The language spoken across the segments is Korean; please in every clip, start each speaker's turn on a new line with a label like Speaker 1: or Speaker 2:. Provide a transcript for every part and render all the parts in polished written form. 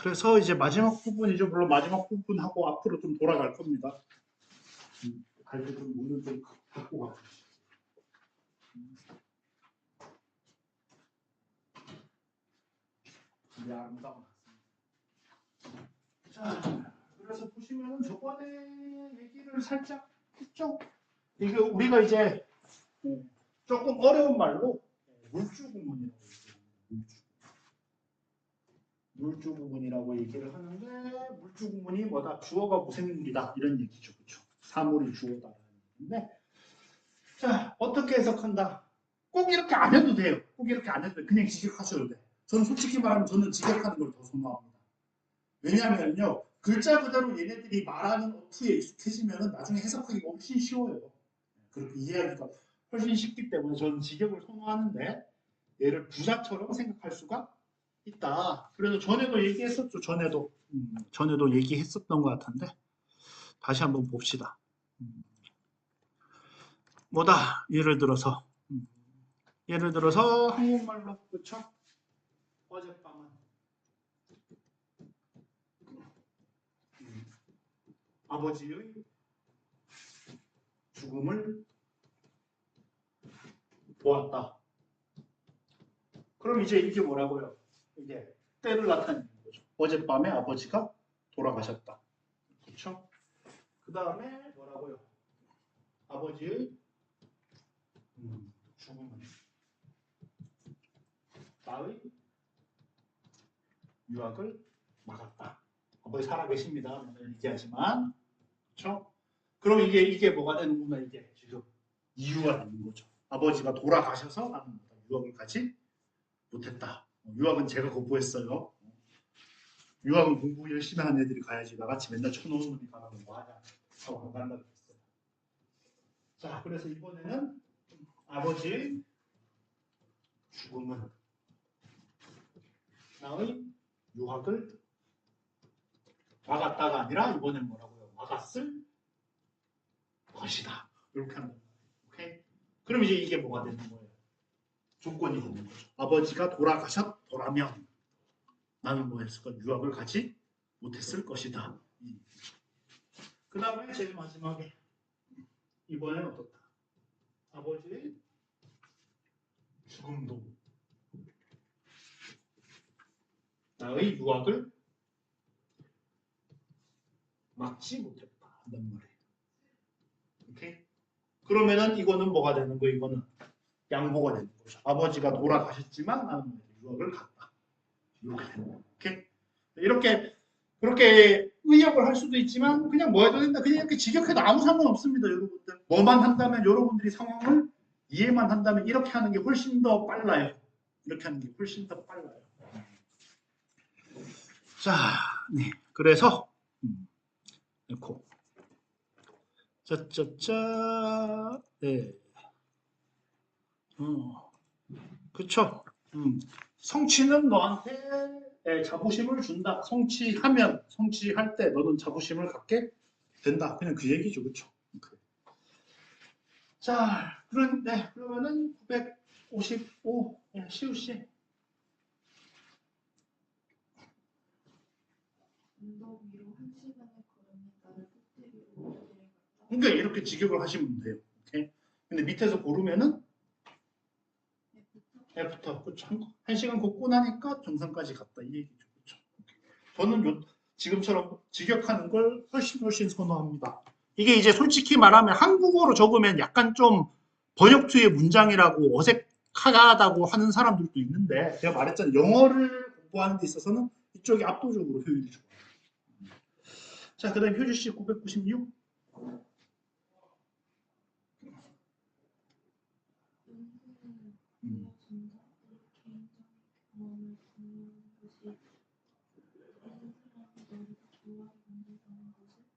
Speaker 1: 그래서 이제 마지막 부분이죠. 물론 마지막 부분하고 앞으로 좀 돌아갈 겁니다. 갈 때 좀 문을 좀 닫고 가. 네, 아름다운 자, 그래서 보시면은 저번에 얘기를 살짝 했죠. 이게 우리가 이제 조금 어려운 말로 물주 구문이라고 얘기해요. 물주 구문이라고 얘기를 하는데 물주 구문이 뭐다? 주어가 무생물이다 이런 얘기죠, 그렇죠? 사물이 주어다라는 얘기인데, 자 어떻게 해석한다? 꼭 이렇게 안 해도 돼요. 꼭 이렇게 안 해도 돼. 그냥 직역하셔도 돼. 저는 솔직히 말하면 저는 직역하는 걸 더 선호합니다. 왜냐하면요, 글자 그대로 얘네들이 말하는 어투에 익숙해지면 나중에 해석하기가 훨씬 쉬워요. 그렇게 이해하기가 훨씬 쉽기 때문에 저는 직역을 선호하는데 얘를 부사처럼 생각할 수가 있다. 그래서 전에도 얘기했었죠. 전에도 얘기했었던 것 같은데 다시 한번 봅시다. 뭐다? 예를 들어서 한국말로 그렇죠? 어젯밤은 아버지의 죽음을 보았다. 그럼 이제 이게 뭐라고요? 이게 때를 나타내는 거죠. 어젯밤에 아버지가 돌아가셨다. 그렇죠? 그 다음에 뭐라고요? 아버지의 죽음은 나의 유학을 막았다. 아버지 살아계십니다. 얘기하지만, 그렇죠? 그럼 이게 뭐가 되는구나, 이게 지금 이유가 되는 거죠. 아버지가 돌아가셔서 나는 유학을 가지 못했다. 유학은 제가 거부했어요. 유학은 공부 열심히 하는 애들이 가야지. 나같이 맨날 쳐놓은 놈이 가면 뭐하냐 하고 안 간다고 했어요. 자, 그래서 이번에는 아버지의 죽음은 나의 유학을 막았다가 아니라 이번엔 뭐라고요? 막았을 것이다. 이렇게 하는 거예요. 오케이? 그럼 이제 이게 뭐가 되는 거예요? 조건이 되는 거죠. 아버지가 돌아가셨더라면 나는 뭐 했을 것? 유학을 가지 못했을 것이다. 그 다음에 제일 마지막에 이번엔 어떻다? 아버지의 죽음도 나의 유학을 막지 못했다. 한단 말이에요. 오케이? 그러면은 이거는 뭐가 되는 거예요? 이거는 양보가 되는 거죠. 아버지가 돌아가셨지만 나는 유학을 갔다. 이렇게 되는 거예요. 오케이? 이렇게 그렇게 의역을 할 수도 있지만 그냥 뭐 해도 된다. 그냥 이렇게 직역해도 아무 상관없습니다. 여러분들. 뭐만 한다면 여러분들이 상황을 이해만 한다면 이렇게 하는 게 훨씬 더 빨라요. 이렇게 하는 게 훨씬 더 빨라요. 자, 네. 그래서 넣고 짜짜짜 네. 그쵸. 성취는 너한테 자부심을 준다. 성취할 때 너는 자부심을 갖게 된다. 그냥 그 얘기죠. 그쵸. 자, 그러면은 955 시우씨.
Speaker 2: 언덕 위로 1시간의 걸음이 나를 꼭대기로 데려갔다.
Speaker 1: 그러니까 이렇게 직역을 하시면 돼요. 오케이? 근데 밑에서 고르면은 F터. 그쵸? 1시간 걷고 나니까 정상까지 갔다. 이 얘기죠. 그쵸? 저는 지금처럼 직역하는 걸 훨씬 선호합니다. 이게 이제 솔직히 말하면 한국어로 적으면 약간 좀 번역투의 문장이라고 어색하다고 하는 사람들도 있는데 제가 말했잖아요. 영어를 공부하는 데 있어서는 이쪽이 압도적으로 효율이 좋아요. 자, 그 다음에 효주씨 996.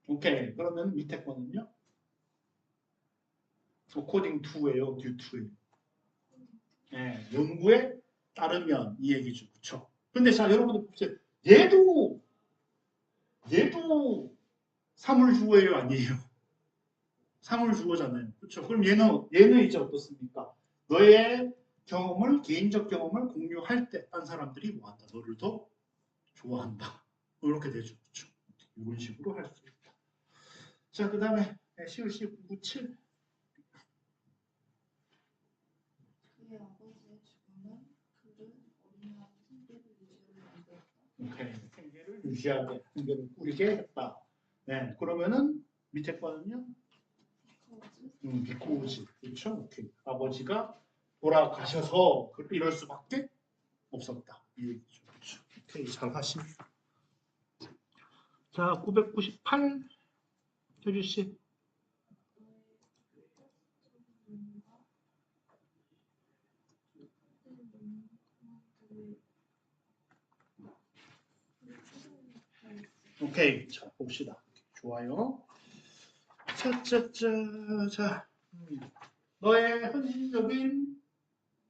Speaker 1: 오케이. 그러면 밑에 거는요? according to예요, due to예요. 네, 연구에 따르면 이 얘기죠. 그쵸? 근데 자, 여러분들 보세요. 얘도 사물주어예요, 아니에요? 사물주어잖아요. 그렇죠? 그럼 얘는 이제 어떻습니까? 너의 경험을, 개인적 경험을 공유할 때 딴 사람들이 뭐한다? 너를 더 좋아한다. 이렇게 되죠. 그렇죠? 이런 식으로 할 수 있다. 자, 그 다음에 시우시 997.
Speaker 2: 그의 아버지의 죽음은 그를 어린아이 생계를 유지하게 만들었다.
Speaker 1: 오케이. 생계를 유지하게, 생계를 꾸리게 했다. 네, 그러면은 밑에 거는요? 비코즈. 그렇죠? 오케이. 아버지가 돌아가셔서 이럴 수밖에 없었다. 이 얘기죠. 그렇죠? 오케이, 잘 하십니다. 자, 998 효주 씨. 오케이, 자 봅시다. 좋아요. 자, 너의 헌신적인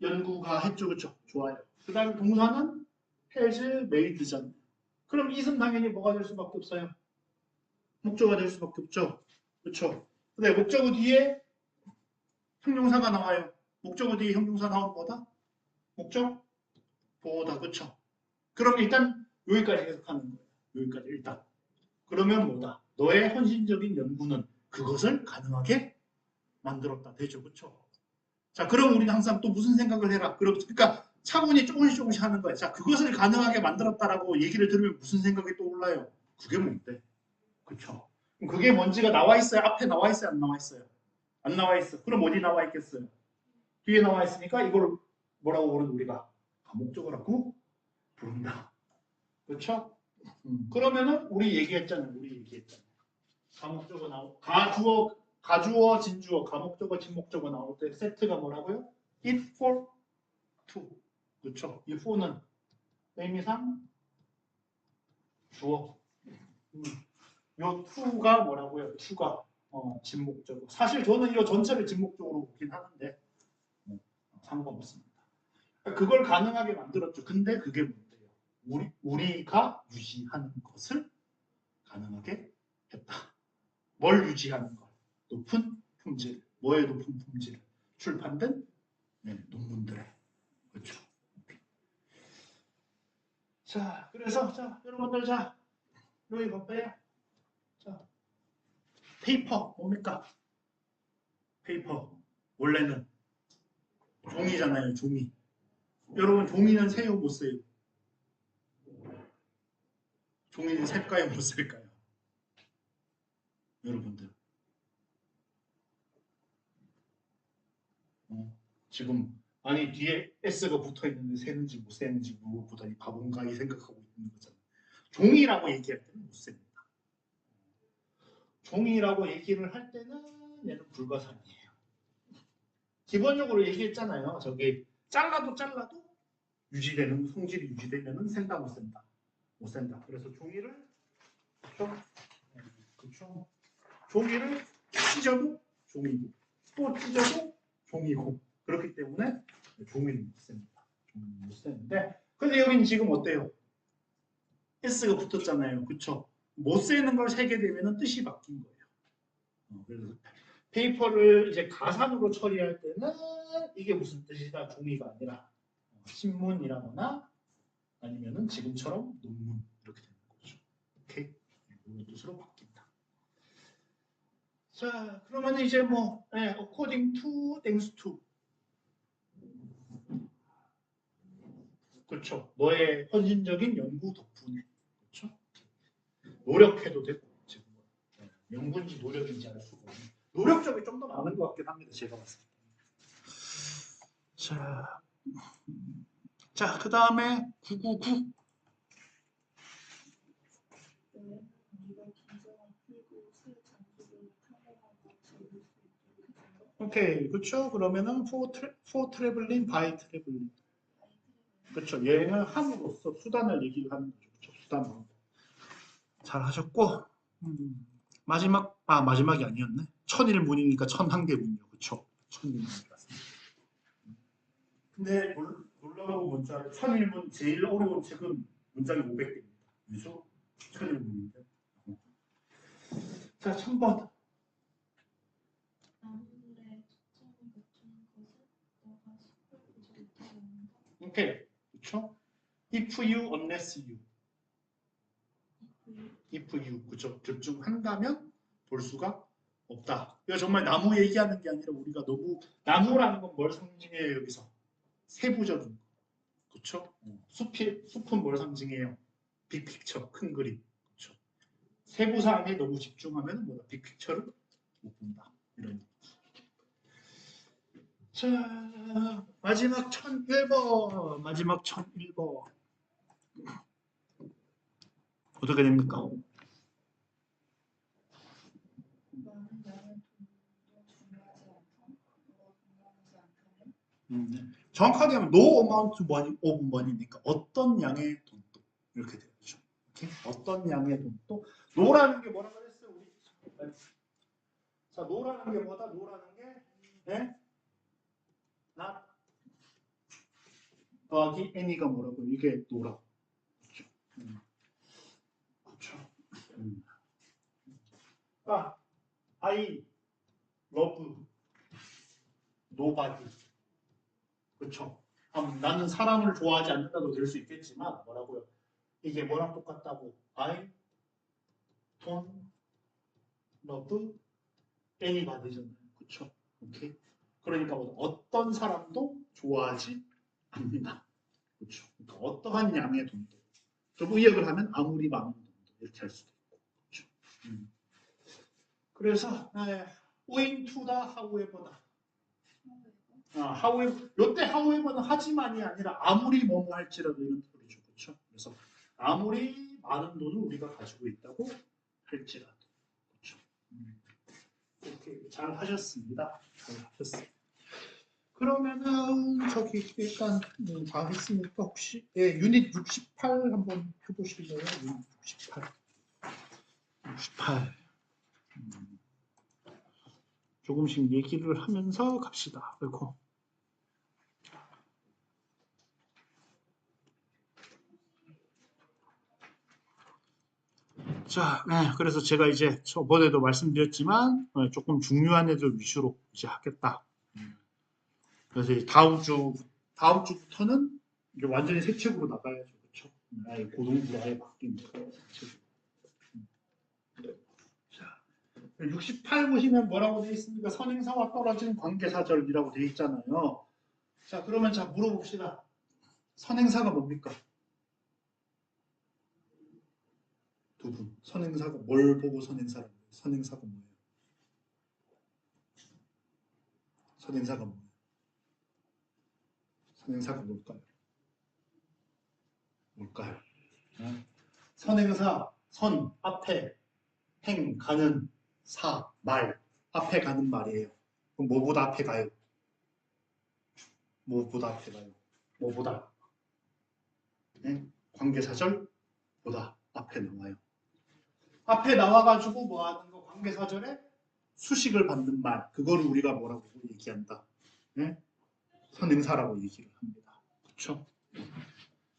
Speaker 1: 연구가 했죠, 그렇죠? 좋아요. 그 다음에 동사는 has made잖아요. 그럼 이은 당연히 뭐가 될 수밖에 없어요? 목적어가 될 수밖에 없죠, 그렇죠? 근데 목적어 뒤에 형용사가 나와요. 목적어 뒤에 형용사 나오면 뭐다? 목적 보다, 그렇죠? 그럼 일단 여기까지 해석하는 거예요. 여기까지 일단. 그러면 뭐다? 너의 헌신적인 연구는 그것을 가능하게 만들었다. 되죠, 그렇죠? 자, 그럼 우리는 항상 또 무슨 생각을 해라. 그러니까 차분히 조금씩 하는 거야. 자, 그것을 가능하게 만들었다라고 얘기를 들으면 무슨 생각이 떠올라요? 그게 뭔데? 그렇죠? 그게 뭔지가 나와 있어요? 앞에 나와 있어요? 안 나와 있어요? 안 나와 있어. 그럼 어디 나와 있겠어요? 뒤에 나와 있으니까 이걸 뭐라고 부르는 우리가 목적어라고 부른다. 그렇죠? 그러면은 우리 얘기했잖아요. 가목적어 나오 가주어, 진주어, 가목적어, 진목적어 나올 때 세트가 뭐라고요? it for to. 그렇죠? 이 for는 의미상 주어. 요 to가 뭐라고요? to가 진목적어. 사실 저는 이 전체를 진목적으로 보긴 하는데 상관없습니다. 그걸 가능하게 만들었죠. 근데 그게 뭔데요? 우리가 유지하는 것을 가능하게 했다. 뭘 유지하는 것? 높은 품질. 뭐의 높은 품질? 출판된 논문들의. 그렇죠. 자, 그래서 여러분들 여기 볼까요? 자, 페이퍼 뭡니까? 페이퍼 원래는 종이잖아요. 종이. 여러분 종이는 세요 못 세요? 종이는 셀까요 못 셀까요? 여러분들 지금 아니 뒤에 S가 붙어 있는데 세는지 못 세는지 무엇보다 이 바본가 이 생각하고 있는 거잖아요. 종이라고 얘기할 때는 못 셉니다. 종이라고 얘기를 할 때는 얘는 불가사의예요. 기본적으로 얘기했잖아요. 저기 잘라도 유지되는 성질이 유지되면은 센다 못 센다 못 센다. 그래서 종이를 그렇죠. 종이를 찢어도 종이고 또 찢어도 종이고 그렇기 때문에 종이는 못 셉니다. 종이는 못 세는데 근데 여기는 지금 어때요? S가 붙었잖아요. 그쵸? 못 세는 걸 세게 되면 뜻이 바뀐 거예요. 그래서 페이퍼를 이제 가산으로 처리할 때는 이게 무슨 뜻이다? 종이가 아니라 신문이라거나 아니면은 지금처럼 논문 이렇게 되는 거죠. 오케이? 이런 뜻으로 바뀐다. 자, 그러면 이제 according to, thanks to. 그렇죠. 너의 헌신적인 연구 덕분에. 그렇죠? 노력해도 되고 지금 연구인지 노력인지 알 수가 없는. 노력적이 좀 더 많은 것 같긴 합니다. 제가 봤을 때. 자, 그 다음에 999. 오케이, 그렇죠. 그러면은 for traveling by traveling. 그렇죠. 여행을 함으로써 수단을 얘기하는 거죠. 그렇죠? 수단으로. 잘 하셨고 마지막이 아니었네. 천일문이니까 1001개군요. 그렇죠? 천일문이었습니다. 근데 놀라운 건 뭔지 알아요? 천일문 제일 어려운 책은 문장이 500개입니다. 그래서 천일문인데. 자, 1000번. 오케이. 그렇죠? If you, unless you. if you 그죠? 집중한다면 볼 수가 없다. 이거 정말 나무 얘기하는 게 아니라 우리가 너무 나무라는 건 뭘 상징해요 여기서? 세부적인 거. 그렇죠? 숲은 뭘 상징해요? 빅픽처, 큰 그림. 그렇죠? 세부 사항에 너무 집중하면 뭐다? 빅픽처를 못 본다. 이런 얘기. 자, 마지막 1001번. 마지막 1001번. 어떻게 됩니까?
Speaker 2: 많은 양의 돈도 중요하지 않다. 뭐가 중요하지 않다면
Speaker 1: 정확하게 하면 no amount of money니까 어떤 양의 돈도 이렇게 되죠. 오케이? 어떤 양의 돈도 no라는 게 뭐라 그랬어요 우리? 자, no라는 게 뭐다? no라는 게 네? not 더하기 any가 뭐라고? 이게 no라고. 그렇죠. 그렇죠. 아, I love nobody. 그렇죠. 나는 사람을 좋아하지 않는다도 될 수 있겠지만 뭐라고요? 이게 뭐랑 똑같다고? I don't love anybody잖아요. 그렇죠? 오케이. 그러니까 어떤 사람도 좋아하지 않는다. 그렇죠. 그러니까 어떠한 양의 돈도. 좀 의역을 하면 아무리 많은 돈도 이렇게 할 수도 있고. 그렇죠. 그래서 owing to다 however다. however, 요때 however는 하지만이 아니라 아무리 뭐뭐 할지라도 이런 소리죠. 그렇죠? 그래서 아무리 많은 돈을 우리가 가지고 있다고 할지라도. 그렇죠? 이렇게 잘 하셨습니다. 잘 하셨습니다. 그러면은 저기 일단 다 했으니까 혹시 유닛 68 한번 해보실래요? 유닛 68. 68. 조금씩 얘기를 하면서 갑시다. 그리고 자, 그래서 제가 이제 저번에도 말씀드렸지만 조금 중요한 애들 위주로 이제 하겠다. 그래서 다음 주부터는 이제 완전히 새 책으로 나가야죠, 그렇죠? 아예 고등부로 아예 바뀐 책. 자, 68 보시면 뭐라고 되어 있습니까? 선행사와 떨어진 관계사절이라고 되어 있잖아요. 자, 그러면 자 물어봅시다. 선행사가 뭡니까? 두 분. 선행사가 뭘 보고 선행사라고 해요? 선행사가 뭐예요? 선행사가 뭐예요? 선행사가 뭘까요? 뭘까요? 선행사, 선, 앞에, 행, 가는, 사, 말. 앞에 가는 말이에요. 그럼 뭐보다 앞에 가요? 뭐보다 앞에 가요? 뭐보다? 네? 관계사절보다 앞에 나와요. 앞에 나와가지고 뭐 하는 거? 관계사절에 수식을 받는 말. 그거를 우리가 뭐라고 얘기한다? 네? 선행사라고 얘기를 합니다. 그렇죠?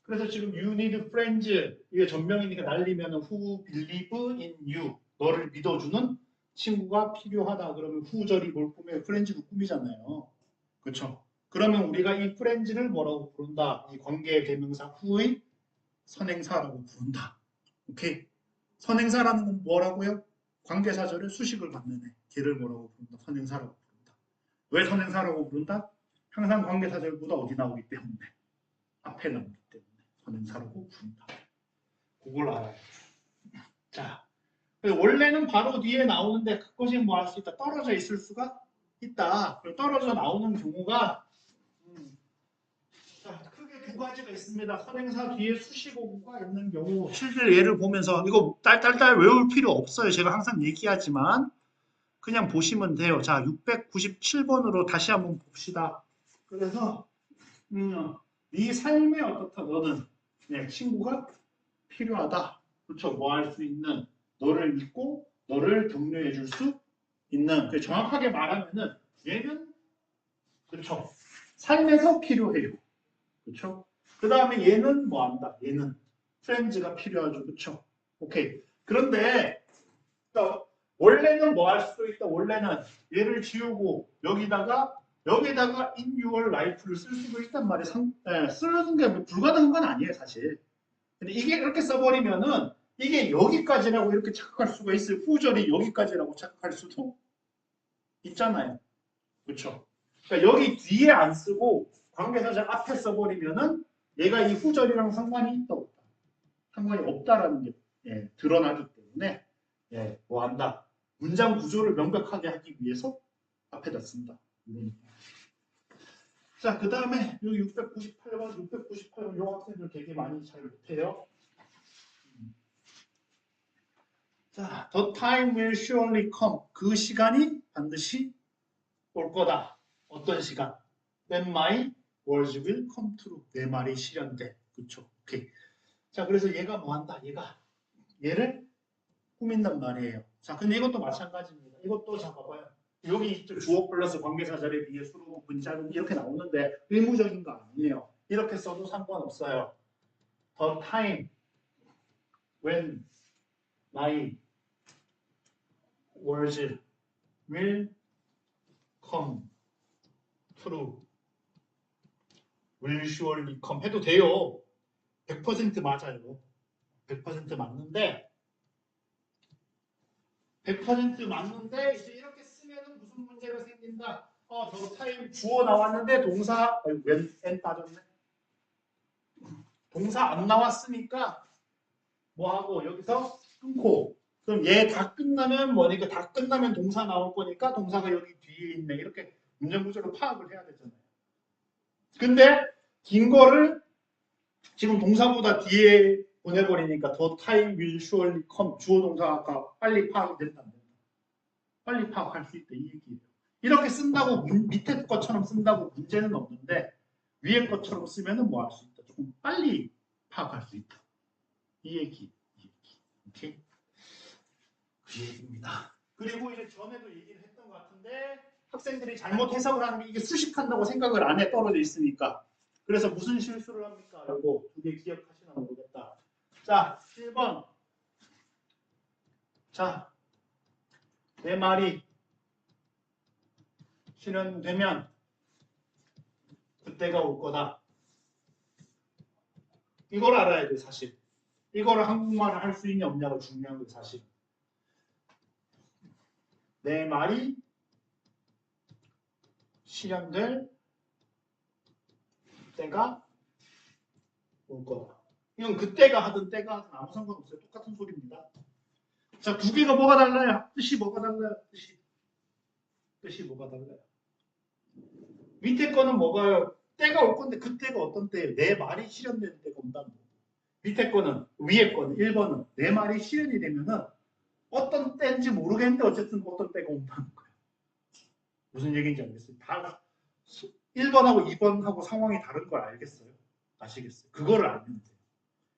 Speaker 1: 그래서 지금 you need friends 이게 전명이니까 날리면 who believe in you 너를 믿어주는 친구가 필요하다. 그러면 who절이 뭘 꾸며요? friends도 꾸미잖아요. 그렇죠? 그러면 우리가 이 friends를 뭐라고 부른다? 이 관계 대명사 who의 선행사라고 부른다. 오케이? 선행사라는 건 뭐라고요? 관계사절에 수식을 받는 애. 걔를 뭐라고 부른다? 선행사라고 부른다. 왜 선행사라고 부른다? 항상 관계사절보다 어디 나오기 때문에 앞에 나오기 때문에 선행사라고 부른다. 그걸 알아야 돼. 자, 원래는 바로 뒤에 나오는데 그것이 뭐 할 수 있다? 떨어져 있을 수가 있다. 떨어져 나오는 경우가 자, 크게 두 가지가 있습니다. 선행사 뒤에 수식어구가 있는 경우 실제 예를 보면서 이거 딸딸딸 외울 필요 없어요. 제가 항상 얘기하지만 그냥 보시면 돼요. 자, 697번으로 다시 한번 봅시다. 그래서 네 삶에 어떻다 너는 친구가 필요하다. 그렇죠. 뭐 할 수 있는 너를 믿고 너를 격려해 줄 수 있는 정확하게 말하면은 얘는 그렇죠. 삶에서 필요해요. 그렇죠. 그 다음에 얘는 뭐 한다. 얘는 프렌즈가 필요하죠. 그렇죠. 오케이. 그런데 원래는 뭐 할 수도 있다. 원래는 얘를 지우고 여기다가 in your life를 쓸 수도 있단 말이에요. 쓰는 게 불가능한 건 아니에요, 사실. 근데 이게 이렇게 써버리면은 이게 여기까지라고 이렇게 착각할 수가 있어요. 후절이 여기까지라고 착각할 수도 있잖아요. 그렇죠? 그러니까 여기 뒤에 안 쓰고 관계사절 앞에 써버리면은 얘가 이 후절이랑 상관이 있다 없다. 상관이 없다라는 게 드러나기 때문에 뭐 한다. 문장 구조를 명백하게 하기 위해서 앞에다 쓴다. 자, 그 다음에 여기 698번 요 학생들 되게 많이 잘 못해요. 자, the time will surely come. 그 시간이 반드시 올 거다. 어떤 시간? When my words will come true. 내 말이 실현돼. 그쵸? 오케이. 자, 그래서 얘가 뭐 한다? 얘를 꾸민단 말이에요. 자, 근데 이것도 마찬가지입니다. 이것도 자, 봐봐요. 여기 주어 플러스 관계사절에 비해 수로 문자는 이렇게 나오는데 의무적인 거 아니에요. 이렇게 써도 상관없어요. The time when my words will come true. will surely come 해도 돼요. 100% 맞아요. 100% 맞는데 100% 맞는데 이제 이렇게 쓰면은 무슨 문제가 생긴다. 저 타임 주어 나왔는데 동사 웬 빠졌네. 동사 안 나왔으니까 뭐 하고 여기서 끊고 그럼 얘 다 끝나면 뭐니까 다 끝나면 동사 나올 거니까 동사가 여기 뒤에 있네. 이렇게 문장 구조로 파악을 해야 되잖아요. 근데 긴 거를 지금 동사보다 뒤에 보내버리니까 더 타임 will surely come 주어 동사가 빨리 파악이 된다. 빨리 파악할 수 있다 이 얘기예요. 이렇게 쓴다고 밑에 것처럼 쓴다고 문제는 없는데 위에 것처럼 쓰면은 뭐 할 수 있다. 조금 빨리 파악할 수 있다. 이 얘기. 오케이? 그 얘기입니다. 그리고 이제 전에도 얘기를 했던 것 같은데 학생들이 잘못 해석을 하는 게 이게 수식한다고 생각을 안 해 떨어져 있으니까. 그래서 무슨 실수를 합니까? 이거 두 개 기억하시나 모르겠다. 자, 1번. 자, 내 말이 실현되면 그때가 올 거다. 이걸 알아야 돼, 사실. 이거를 한국말을 할 수 있냐 없냐가 중요한 거 사실. 내 말이 실현될 때가 올 거다. 이건 그때가 하든 때가 하든 아무 상관없어요. 똑같은 소리입니다. 자, 두 개가 뭐가 달라요? 뜻이 뭐가 달라요? 뜻이 뭐가 달라요? 밑에 거는 뭐가요? 때가 올 건데 그때가 어떤 때예요? 내 말이 실현되는 때가 온다는 거예요. 밑에 거는 위에 거는 1번은 내 말이 실현이 되면은 어떤 때인지 모르겠는데 어쨌든 어떤 때가 온다는 거예요. 무슨 얘기인지 알겠어요? 다 1번하고 2번하고 상황이 다른 걸 알겠어요? 아시겠어요? 그거를 알면 돼요.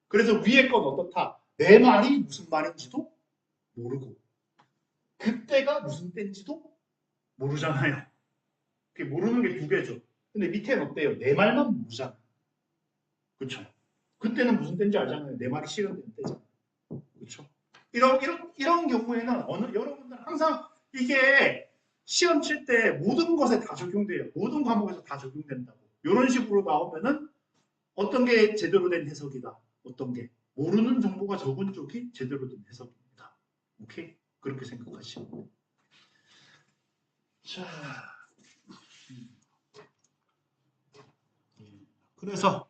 Speaker 1: 그래서 위에 건 어떻다? 내 말이 무슨 말인지도 모르고 그때가 무슨 때인지도 모르잖아요. 그게 모르는 게 두 개죠. 근데 밑에는 어때요? 내 말만 모르잖아요. 그렇죠? 그때는 무슨 때인지 알잖아요. 내 말이 실현되는 때잖아요. 그렇죠? 이런 경우에는 여러분들 항상 이게 시험 칠 때 모든 것에 다 적용돼요. 모든 과목에서 다 적용된다고. 이런 식으로 나오면은 어떤 게 제대로 된 해석이다. 어떤 게 모르는 정보가 적은 쪽이 제대로 된 해석입니다. 오케이? 그렇게 생각하시면 돼요. 자, 그래서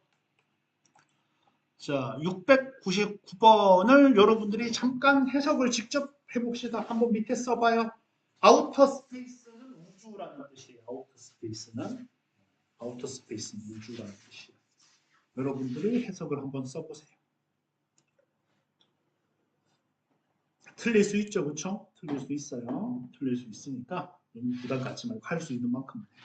Speaker 1: 자 699번을 여러분들이 잠깐 해석을 직접 해봅시다. 한번 밑에 써봐요. 아우터 스페이스는 우주라는 뜻이에요. 아우터 스페이스는 우주라는 뜻이에요. 여러분들이 해석을 한번 써보세요. 틀릴 수 있죠, 그렇죠? 틀릴 수 있어요. 틀릴 수 있으니까 너무 부담 갖지 말고 할 수 있는 만큼 해요.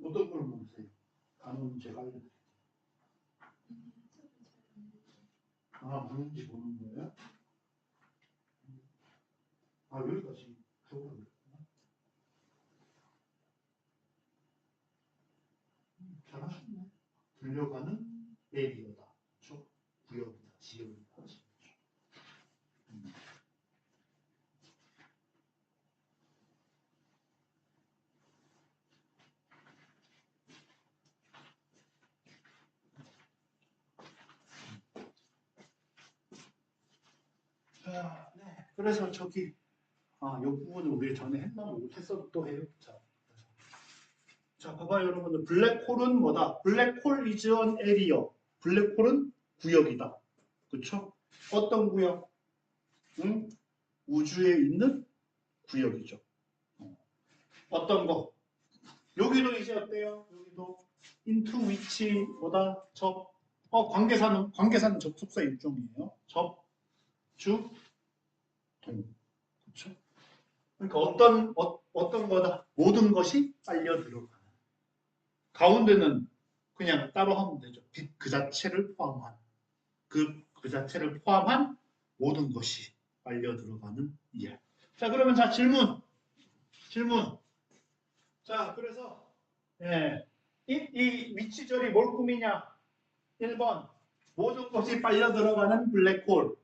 Speaker 1: 어떤 걸 모르세요? 단어는 제가 알려드릴게요. 아, 뭔지 모르는 거예요? 아, 여기까지 들어가 그랬구나. 잘하셨네. 불려가는 에리어다. 그렇죠? 구역이다, 지역이다. 자, 네. 그래서 저기 이 부분을 우리 전에 했나 못했어도 또 해요. 자, 봐봐요, 여러분들. 블랙홀은 뭐다? 블랙홀 is an area. 블랙홀은 구역이다. 그쵸? 어떤 구역? 응? 우주에 있는 구역이죠. 어떤 거? 여기도 이제 어때요? 여기도 into which 뭐다? 관계사는 접속사 일종이에요. 주, 동. 그쵸? 그러니까 어떤 거다? 모든 것이 빨려 들어가는. 가운데는 그냥 따로 하면 되죠. 빛 그 자체를 포함한 그 자체를 포함한 모든 것이 빨려 들어가는 이해. 자, 그러면 자 질문. 자, 그래서 이 위치절이 뭘 꾸미냐? 1번 모든 것이 빨려 들어가는 블랙홀.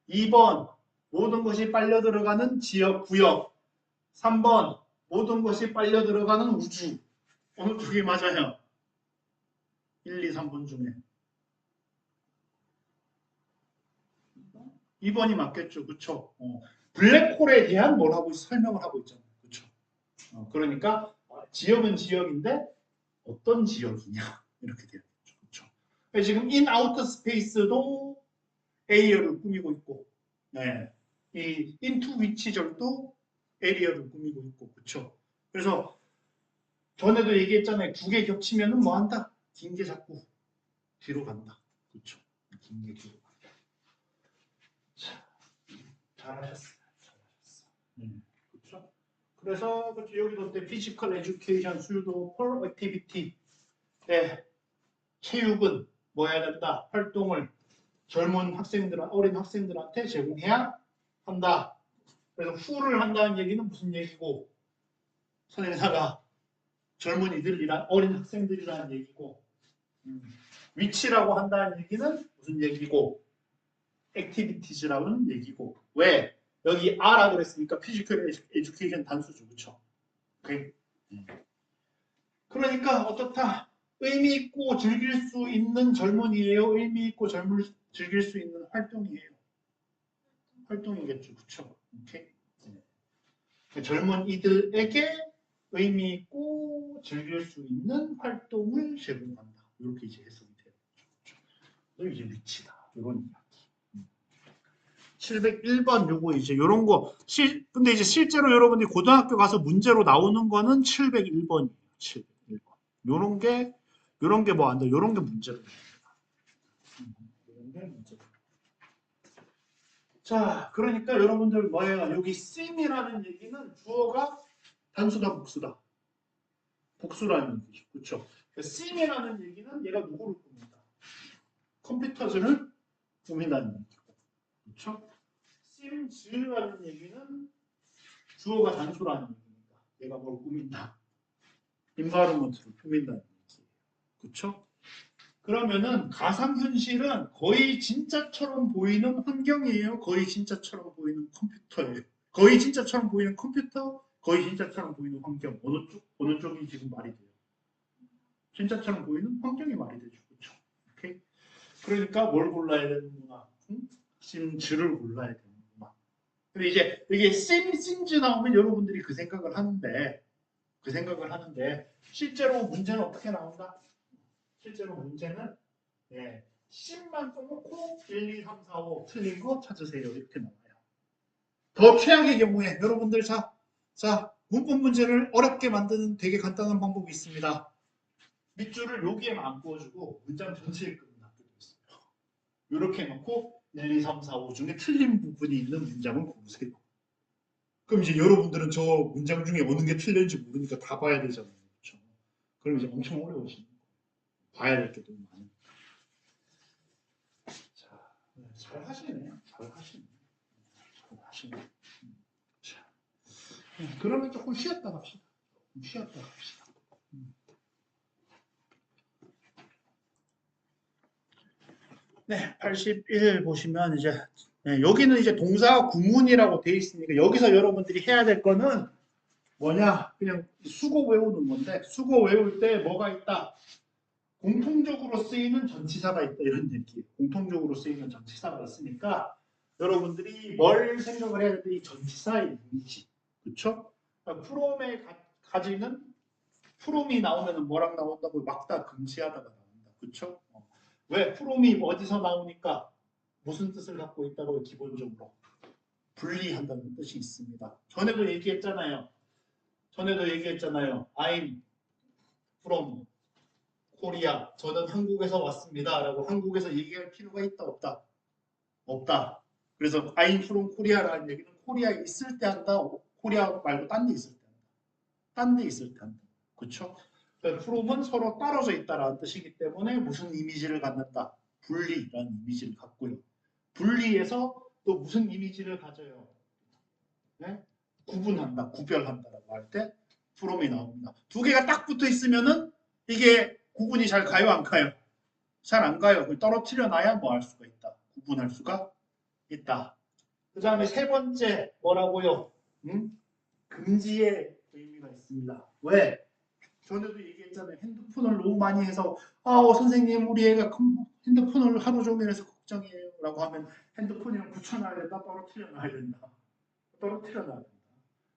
Speaker 1: 2번 모든 것이 빨려 들어가는 지역 구역. 3번 모든 것이 빨려 들어가는 우주. 어느 쪽이 맞아요? 1, 2, 3번 중에 2번이 맞겠죠. 그쵸? 블랙홀에 대한 뭘 하고 설명을 하고 있잖아요. 그쵸? 그러니까 지역은 지역인데 어떤 지역이냐 이렇게 되겠죠. 그쵸? 지금 in out space도 에리어를 꾸미고 있고 이 into which절도 에리어를 꾸미고 있고 그쵸? 그래서 전에도 얘기했잖아요. 두 개 겹치면은 뭐 한다? 긴 게 자꾸 뒤로 간다. 그쵸? 긴 게 뒤로 간다. 자, 잘하셨어요. 그렇죠? 그래서 여기도 피지컬 에듀케이션 수요도 폴 액티비티 체육은 뭐 해야 된다? 활동을 어린 학생들한테 제공해야 한다. 그래서 후를 한다는 얘기는 무슨 얘기고 선행사가 젊은이들이란 어린 학생들이라는 얘기고 위치라고 한다는 얘기는 무슨 얘기고 액티비티즈라는 얘기고 왜? 여기 R라고 그랬으니까 피지컬 에듀케이션 단수죠. 그렇죠? 오케이? 그러니까 어떻다? 의미 있고 즐길 수 있는 젊은이에요? 의미 있고 즐길 수 있는 활동이에요? 활동이겠죠. 그렇죠? 오케이? 젊은이들에게 의미 있고 즐길 수 있는 활동을 제공한다. 이렇게 이제 해석이 돼요. 그렇죠? 이제 위치다. 이런 이야기. 701번 요거 이제 요런 거 근데 이제 실제로 여러분들이 고등학교 가서 문제로 나오는 거는 701번이에요. 701번. 요런 게 뭐 안 돼. 요런 게 문제로 나옵니다. 요런 게 문제로. 자, 그러니까 여러분들 뭐예요? 여기 sim이라는 얘기는 주어가 단수다 복수다. 복수라는 얘기죠. 그렇죠? sim이라는 얘기는 얘가 누구를 꾸민다? 컴퓨터즈를 꾸민다는 얘기고. 그렇죠? sim즈라는 얘기는 주어가 단수라는 얘기입니다. 얘가 뭘 꾸민다. 인바이러먼트를 꾸민다는 얘기예요. 그렇죠? 그러면은 가상현실은 거의 진짜처럼 보이는 환경이에요. 거의 진짜처럼 보이는 컴퓨터예요. 거의 진짜처럼 보이는 컴퓨터, 거의 진짜처럼 보이는 환경. 어느 쪽이 지금 말이 돼요? 진짜처럼 보이는 환경이 말이 되죠. 그렇죠? 오케이? 그러니까 뭘 골라야 되는구나. 심즈를 골라야 되는구나. 근데 이제 이게 심즈 나오면 여러분들이 그 생각을 하는데 실제로 문제는 어떻게 나온다? 실제로 문제는 심만 써놓고 1, 2, 3, 4, 5 틀린 거 찾으세요. 이렇게 나와요. 더 최악의 경우에 여러분들 자 문법 문제를 어렵게 만드는 되게 간단한 방법이 있습니다. 밑줄을 여기에만 안 그어주고 문장 전체에 놔두고 있어요. 이렇게 해놓고 1, 2, 3, 4, 5 중에 틀린 부분이 있는 문장을 고르세요. 그럼 이제 여러분들은 저 문장 중에 어느 게 틀렸는지 모르니까 다 봐야 되잖아요. 그렇죠? 그럼 이제 엄청 어려워지는 거예요. 봐야 될 게 너무 많으니까. 자, 잘 하시네. 잘 하시네. 잘 하시네. 자, 그러면 조금 쉬었다 갑시다. 쉬었다 갑시다. 네, 81 보시면 이제 여기는 이제 동사 구문이라고 돼 있으니까 여기서 여러분들이 해야 될 거는 뭐냐? 그냥 수고 외우는 건데 수고 외울 때 뭐가 있다? 공통적으로 쓰이는 전치사가 있다 이런 얘기예요. 공통적으로 쓰이는 전치사가 있으니까 여러분들이 뭘 생각을 해야 되는데 이 전치사의 이미지, 그렇죠? 프롬에 가지는 프롬이 나오면 뭐랑 나온다고 막다 금지하다가 나온다, 그렇죠? 왜 프롬이 어디서 나오니까 무슨 뜻을 갖고 있다고 기본적으로 분리한다는 뜻이 있습니다. 전에도 얘기했잖아요. I'm from 코리아. 저는 한국에서 왔습니다. 라고 한국에서 얘기할 필요가 있다 없다? 없다. 그래서 I'm from 코리아라는 얘기는 코리아에 있을 때 한다. 코리아 말고 딴 데 있을 때 한다. 딴 데 있을 때 한다. 그렇죠? from은 서로 떨어져 있다라는 뜻이기 때문에 무슨 이미지를 갖는다? 분리라는 이미지를 갖고요. 분리해서 또 무슨 이미지를 가져요? 네? 구분한다, 구별한다라고 할 때 from이 나옵니다. 두 개가 딱 붙어 있으면은 이게 구분이 잘 가요, 안 가요? 잘 안 가요. 떨어뜨려 놔야 뭐 할 수가 있다. 구분할 수가 있다. 그 다음에 세 번째 뭐라고요? 금지의 의미가 있습니다. 왜? 전에도 얘기했잖아요. 핸드폰을 너무 많이 해서 선생님 우리 애가 핸드폰을 하루 종일 해서 걱정이에요 라고 하면 핸드폰이랑 붙여놔야 된다, 떨어뜨려 놔야 된다. 떨어뜨려 놔야 된다.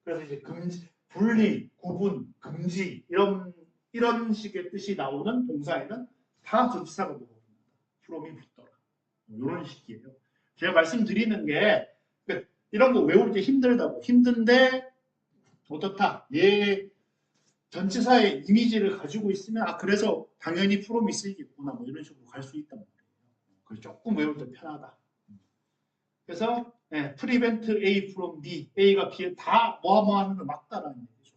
Speaker 1: 그래서 이제 금지, 분리, 구분, 금지 이런 식의 뜻이 나오는 동사에는 다 전치사가 들어갑니다. from이 붙더라. 이런 식이에요. 제가 말씀드리는 게 이런 거 외울 때 힘들다고. 힘든데 어떻다. 얘 전치사의 이미지를 가지고 있으면 그래서 당연히 from이 쓰이겠구나. 뭐 이런 식으로 갈 수 있단 말이에요. 그래서 조금 외울 때 편하다. 그래서 prevent A from B, A가 B에 다 뭐하는 걸 막다라는 얘기죠.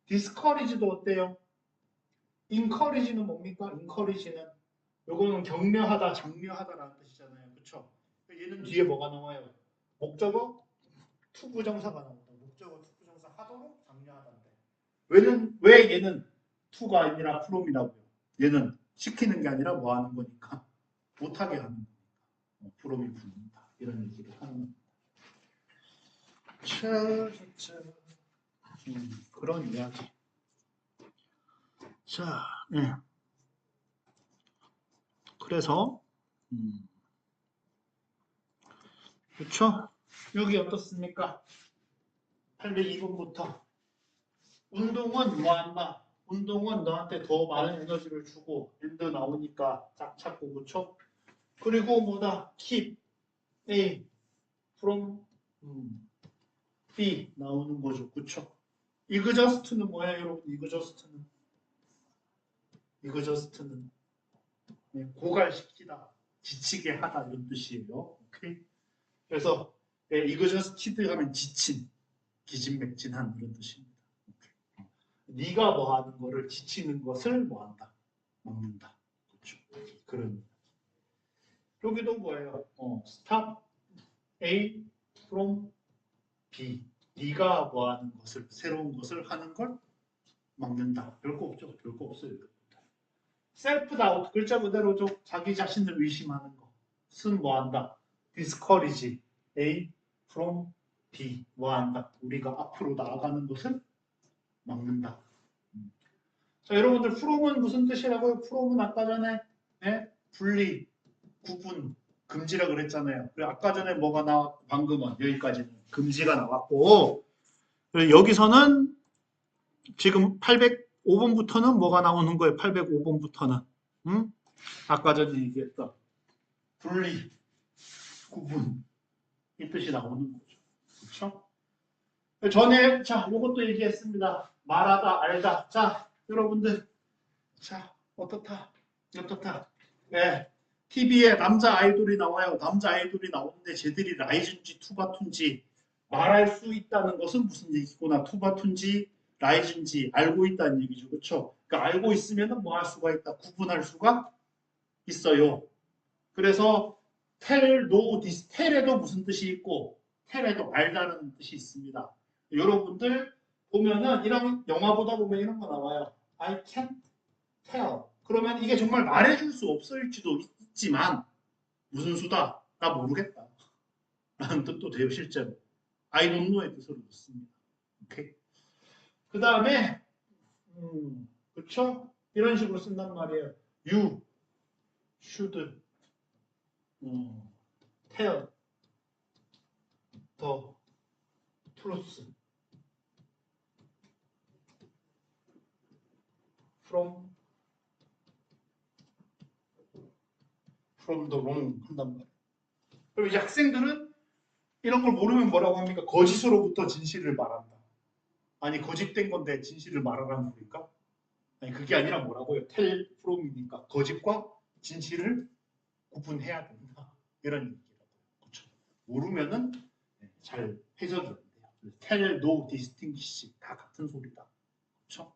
Speaker 1: discourage도 어때요? encourage는 뭡니까? encourage는 요거는 격려하다, 장려하다라는 뜻이잖아요. 그렇죠? 얘는 뒤에 뭐가 나와요? 목적어 투부정사가 나온다. 목적어 투부정사 하도록 장려하다인데 왜 얘는 투가 아니라 from이라고요? 얘는 시키는 게 아니라 뭐 하는 거니까 못하게 하는 거니까 from이 붙는다. 이런 얘기를 하는 겁니다. 그런 이야기. 자, 그래서 그렇죠? 여기 어떻습니까? 802번부터 운동은 뭐한다? 운동은 너한테 더 많은 에너지를 주고 엔드 나오니까 짝 찾고 그렇죠? 그리고 뭐다? keep A from B 나오는 거죠. 그렇죠? exhaust는 뭐야 여러분? exhaust는 고갈시키다, 지치게 하다 이런 뜻이에요. 오케이? 그래서 exhausted 하면 지친, 기진맥진한 이런 뜻입니다. 오케이. 네가 뭐 하는 거를 지치는 것을 뭐 한다? 막는다. 그렇죠? 그런 여기도 뭐예요? stop A from B. 네가 뭐 하는 것을 새로운 것을 하는 걸 막는다. 별거 없죠. 별거 없어요. 셀프 다우트 글자 그대로죠. 자기 자신을 의심하는 거. 쓴 뭐한다? discourage A from B. 뭐한다? 우리가 앞으로 나아가는 것을 막는다. 자, 여러분들 from은 무슨 뜻이라고요? from은 아까 전에 분리, 구분, 금지라 그랬잖아요. 그리고 아까 전에 뭐가 나왔고 방금은 여기까지는 금지가 나왔고 여기서는 지금 805번부터는 뭐가 나오는 거예요? 805번부터는 아까 전에 얘기했던 분리, 구분 이 뜻이 나오는 거죠. 그렇죠? 전에 자 이것도 얘기했습니다. 말하다, 알다. 자 여러분들 자 어떻다? 네. TV에 남자 아이돌이 나와요. 남자 아이돌이 나오는데 쟤들이 라이즈인지 투바툰지 말할 수 있다는 것은 무슨 얘기구나. 투바툰지 라이즈인지 알고 있다는 얘기죠. 그렇죠? 그러니까 알고 있으면 뭐 할 수가 있다. 구분할 수가 있어요. 그래서 tell, know, this, tell에도 무슨 뜻이 있고 tell에도 알다는 뜻이 있습니다. 여러분들 보면은 이런 영화 보다 보면 이런 거 나와요. I can't tell. 그러면 이게 정말 말해줄 수 없을지도 있지만 무슨 수다? 나 모르겠다. 라는 뜻도 돼요, 실제로. I don't know의 뜻으로 넣습니다. 오케이. 그 다음에, 그쵸? 이런 식으로 쓴단 말이에요. You should tell the truth from the wrong 한단 말이에요. 그럼 이제 학생들은 이런 걸 모르면 뭐라고 합니까? 거짓으로부터 진실을 말한다. 아니 거짓된 건데 진실을 말하라는 소리인가? 아니 그게 아니라 뭐라고요? tell from이니까 거짓과 진실을 구분해야 된다. 이런 얘기라고요. 그렇죠? 모르면은 잘 해석이 안 돼요. tell, know, distinguish 다 같은 소리다. 그렇죠?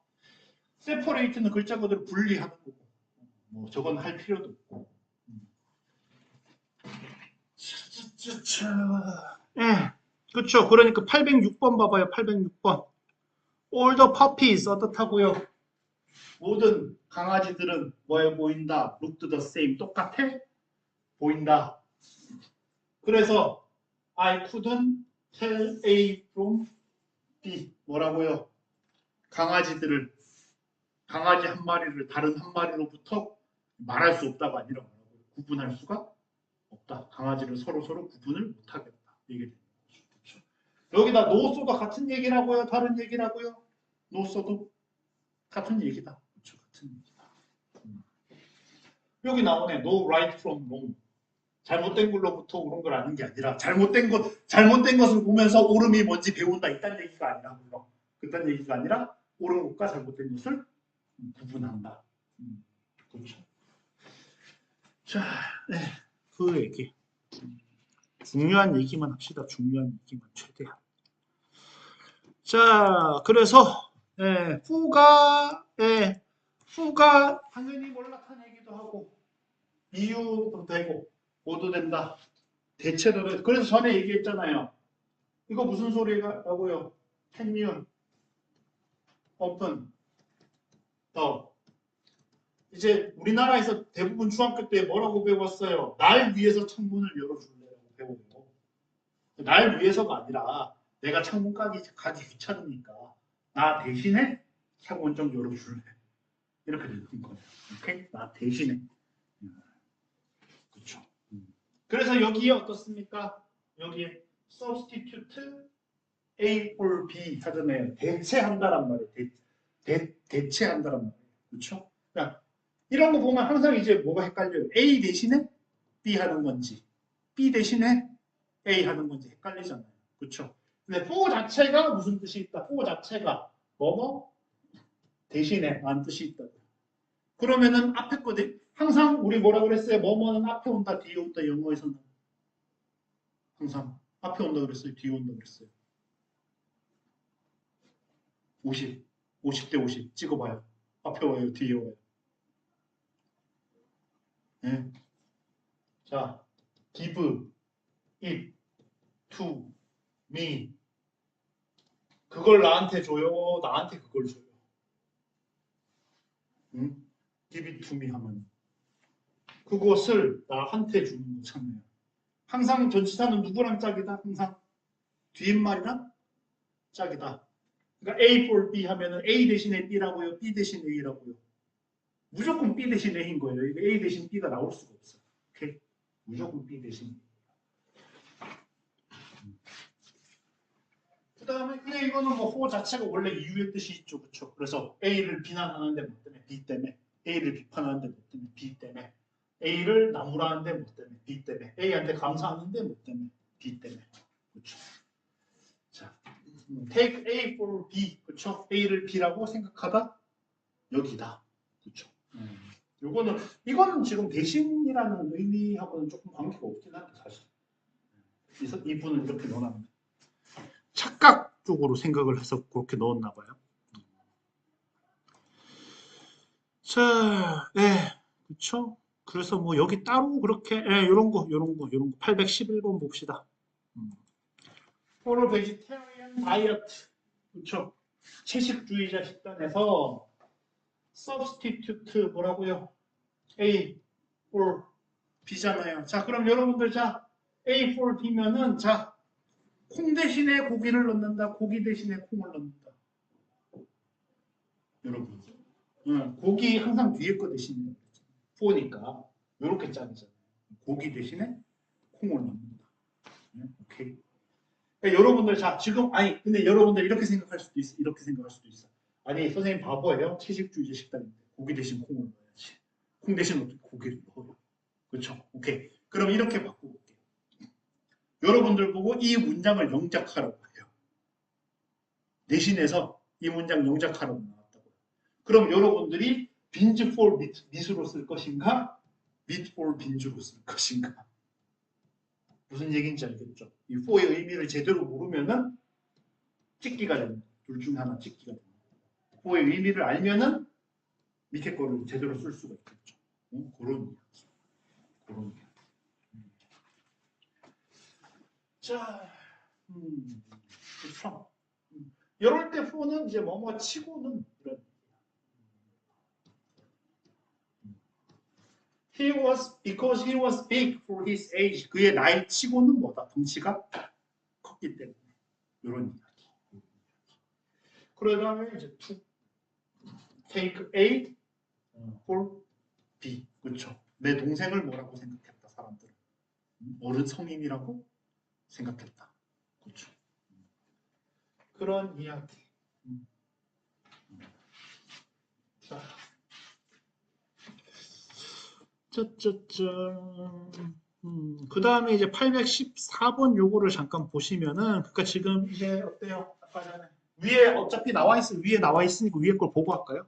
Speaker 1: separate는 글자 그대로 분리하는 거고 뭐 저건 할 필요도 없고. 그렇죠. 그러니까 806번 봐봐요. 806번. All the puppies 어떻다고요? 모든 강아지들은 뭐해 보인다? Look the same. 똑같아? 보인다. 그래서 I couldn't tell A from B. 뭐라고요? 강아지 한 마리를 다른 한 마리로부터 말할 수 없다가 아니라 뭐라고요? 구분할 수가 없다. 강아지를 서로 구분을 못하겠다. 이게 되는 거죠. 그렇죠? 여기다 노소도 같은 얘기라고요? 다른 얘기라고요? 노소도 같은 얘기다. 그렇죠? 같은 얘기다. 여기 나오네. No right from wrong. 잘못된 걸로부터 옳은 걸 아는 게 아니라 잘못된 것을 보면서 옳음이 뭔지 배운다. 이딴 얘기가 아니라고요. 그딴 얘기가 아니라 옳은 것과 잘못된 것을 구분한다. 그렇죠. 자, 네. 그 얘기. 중요한 얘기만 합시다. 중요한 얘기만 최대한. 자, 그래서 후가 당연히 몰락한 얘기도 하고 이유도 되고 모두 된다. 대체도 돼. 그래서 전에 얘기했잖아요. 이거 무슨 소리라고요? Can you open the 이제 우리나라에서 대부분 중학교 때 뭐라고 배웠어요? 날 위해서 창문을 열어줄래라고 배우고 날 위해서가 아니라 내가 창문 가기 귀찮으니까 나 대신에 창문 좀 열어줄래 이렇게 되는 거예요. 오케이? 나 대신에 그렇죠. 그래서 여기에 어떻습니까? 여기에 substitute A or B 하잖아요. 대체한다란 말이에요. 대체한다란 말이에요. 그렇죠? 그러니까 이런 거 보면 항상 이제 뭐가 헷갈려요. A 대신에 B 하는 건지 B 대신에 A 하는 건지 헷갈리잖아요. 그렇죠? 근데 for 자체가 무슨 뜻이 있다? for 자체가 뭐뭐 대신에 라는 뜻이 있다고. 그러면은 앞에 거들 항상 우리 뭐라 그랬어요? 뭐뭐는 앞에 온다 뒤에 온다 영어에서는 항상 앞에 온다 그랬어요? 뒤에 온다 그랬어요? 50대 50 찍어봐요. 앞에 와요 뒤에 와요. 네. 자, give it to me. 그걸 나한테 줘요. 나한테 그걸 줘요. 응? give it to me 하면 그것을 나한테 주는 거잖아요. 항상 전치사는 누구랑 짝이다? 항상 뒷말이랑 짝이다. 그러니까 A for B 하면은 A 대신에 B라고요? B 대신 A라고요? 무조건 B 대신 A인 거예요. A 대신 B가 나올 수가 없어요. 오케이? 무조건 B 대신 그 다음에 그냥 이거는 뭐 for 자체가 원래 이유의 뜻이 있죠. 그렇죠? 그래서 A를 비난하는데 뭐 때문에? B 때문에. A를 비판하는데 뭐 때문에? B 때문에. A를 나무라는데 뭐 때문에? B 때문에. A한테 감사하는데 뭐 때문에? B 때문에. 그렇죠? 자, take A for B. 그렇죠? A를 B라고 생각하다 여기다. 그렇죠? 이거는 지금 대신이라는 의미하고는 조금 관계가 없긴 한데 사실. 그래서 이분은 이렇게 넣어놨는데 착각적으로 생각을 해서 그렇게 넣었나 봐요. 자, 예, 그쵸? 그래서 뭐 여기 따로 그렇게, 예, 요런 거, 811번 봅시다. For vegetarian diet. 그쵸? 채식주의자 식단에서 substitute 뭐라고요? A for B잖아요. 자, 그럼 여러분들, 자, A for B면은, 자, 콩 대신에 고기를 넣는다, 고기 대신에 콩을 넣는다. 여러분. 고기 항상 위에 거 대신에 포니까 이렇게 짜잖아요. 고기 대신에 콩을 넣는다. 오케이. 그러니까 여러분들 자 지금 아니 근데 여러분들 이렇게 생각할 수도 있어. 이렇게 생각할 수도 있어. 아니 선생님 바보예요. 채식주의자 식단인데 고기 대신 콩을 넣어야지. 콩 대신 어떻게 고기를 넣어요? 그렇죠? 오케이. 그럼 이렇게 바꿔볼게요. 여러분들 보고 이 문장을 영작하라고 해요. 대신해서 이 문장 영작하라고 나왔다고요. 그럼 여러분들이 빈즈 for 밑으로 쓸 것인가? meat for 빈즈로 쓸 것인가? 무슨 얘기인지 알겠죠? 이 for의 의미를 제대로 모르면은 찍기가 됩니다. 둘 중에 하나 찍기가 됩니다. for의 의미를 알면은 밑에 거를 제대로 쓸 수가 있겠죠. 그런 이야기. 그런 이야기. 자, 그렇죠. 이럴 때 for는 이제 뭐뭐 치고는 이런. Because he was big for his age. 그의 나이 치고는 뭐다? 덩치가 컸기 때문에. 이런 이야기. 그 다음에 이제 to take A for B. 그렇죠. 내 동생을 뭐라고 생각했다, 사람들은. 어른 성인이라고 생각했다. 그렇죠. 그런 이야기. 자. 그 다음에 이제 814번 요거를 잠깐 보시면은, 그러니까 지금 이게 어때요? 아까 전에 위에 어차피 나와 있으 위에 나와 있으니까 위에 걸 보고 할까요?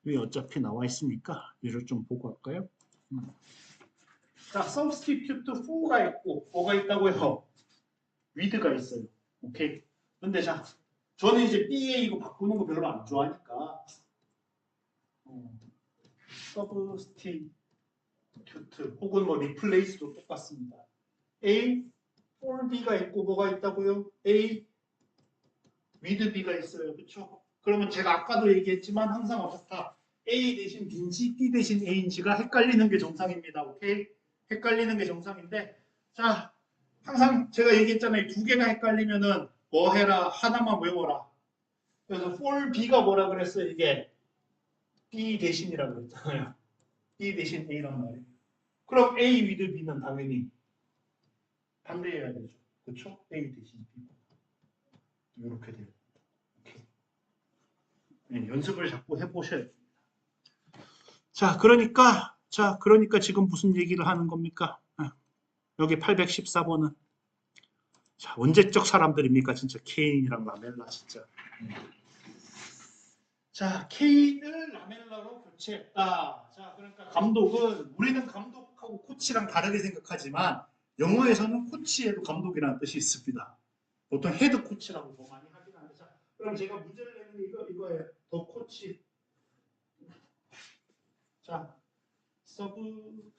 Speaker 1: 위에 어차피 나와 있으니까 위를 좀 보고 할까요? 자, substitute for가 있고 뭐가 있다고요? with가 있어요. 오케이. 근데 자, 저는 이제 B에 이거 바꾸는 거 별로 안 좋아하니까 substitute 혹은 뭐 replace도 똑같습니다. A for B가 있고 뭐가 있다고요? A with B가 있어요. 그렇죠? 그러면 제가 아까도 얘기했지만 항상 어떻다. A 대신 B인지 B 대신 A인지가 헷갈리는 게 정상입니다. 오케이? 헷갈리는 게 정상인데 자 항상 제가 얘기했잖아요. 두 개가 헷갈리면은 뭐 해라 하나만 외워라. 그래서 for B가 뭐라 그랬어요? 이게 B 대신이라고 그랬잖아요. B 대신 A란 말이에요. 그럼 A with B는 당연히 반대해야 되죠. 그렇죠? A 대신 B. 이렇게 돼요. 오케이. 네, 연습을 자꾸 해보셔야 됩니다. 자, 그러니까 지금 무슨 얘기를 하는 겁니까? 여기 814번은 자, 언제적 사람들입니까? 진짜 케인이랑 라멜라 진짜. 자, 케인을 라멜라로 교체했다. 자, 그러니까 감독은 우리는 감독하고 코치랑 다르게 생각하지만 영어에서는 코치에도 감독이라는 뜻이 있습니다. 보통 헤드 코치라고 더 많이 하긴 하는데 자, 그럼 제가 문제를 내는 이거예요. 더 코치. 자, 서브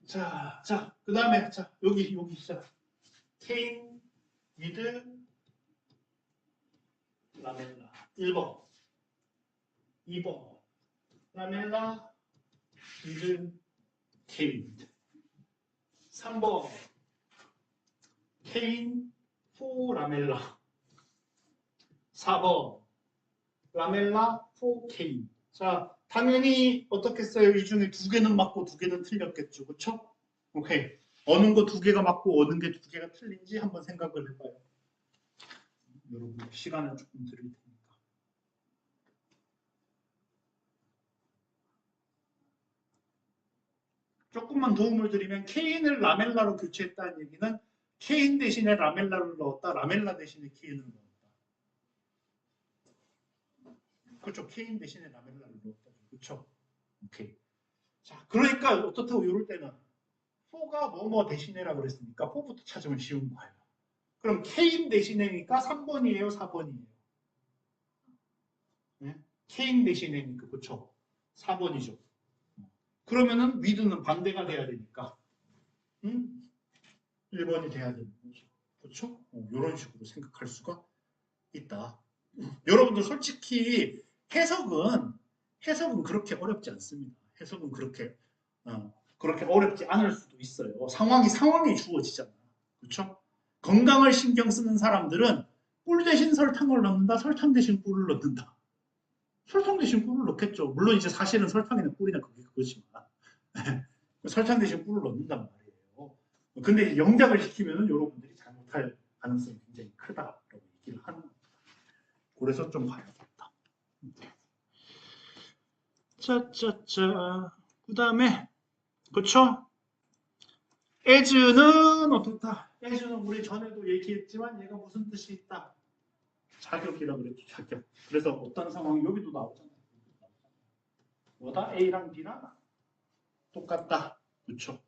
Speaker 1: 자, 그 다음에 자 여기 자 케인 위드 라멜라 1번 2번 라멜라 위드 케인 3번 케인 포 라멜라 4번 라멜라 포 케인. 자 당연히 어떻겠어요? 이 중에 두 개는 맞고 두 개는 틀렸겠죠. 그렇죠? 오케이. 어느 거 두 개가 맞고 어느 게 두 개가 틀린지 한번 생각을 해봐요. 여러분 시간을 조금 드릴 테니까. 조금만 도움을 드리면 케인을 라멜라로 교체했다는 얘기는 케인 대신에 라멜라를 넣었다. 라멜라 대신에 케인을 넣었다. 그렇죠. 케인 대신에 라멜라를 넣었다. 그렇죠. 오케이. 자, 그러니까 어떻다고 이럴 때는 포가 뭐뭐 대신해라 그랬으니까 포부터 찾으면 쉬운 거예요. 그럼 K인 대신에니까 3번이에요, 4번이에요? 네? K인 대신에니까 그렇죠? 4번이죠. 그러면은 with는 반대가 돼야 되니까 1번이 돼야 되는 거죠. 그렇죠? 이런 식으로 생각할 수가 있다. 여러분들 솔직히 해석은 그렇게 어렵지 않습니다. 해석은 그렇게 어렵지 않을 수도 있어요. 상황이 주어지잖아. 그렇죠? 건강을 신경 쓰는 사람들은 꿀 대신 설탕을 넣는다, 설탕 대신 꿀을 넣는다. 설탕 대신 꿀을 넣겠죠. 물론 이제 사실은 설탕이나 꿀이나 그거지만 설탕 대신 꿀을 넣는단 말이에요. 근데 영작을 시키면 여러분들이 잘못할 가능성이 굉장히 크다라고 얘기를 하는 겁니다. 그래서 좀 봐야겠다. 짜짜짜. 그 다음에 그쵸? as는 어떻다? as는 우리 전에도 얘기했지만 얘가 무슨 뜻이 있다? 자격이라고 그랬죠. 자격. 그래서 어떤 상황이 여기도 나오잖아요. 뭐다? A랑 B랑 똑같다. 그렇죠?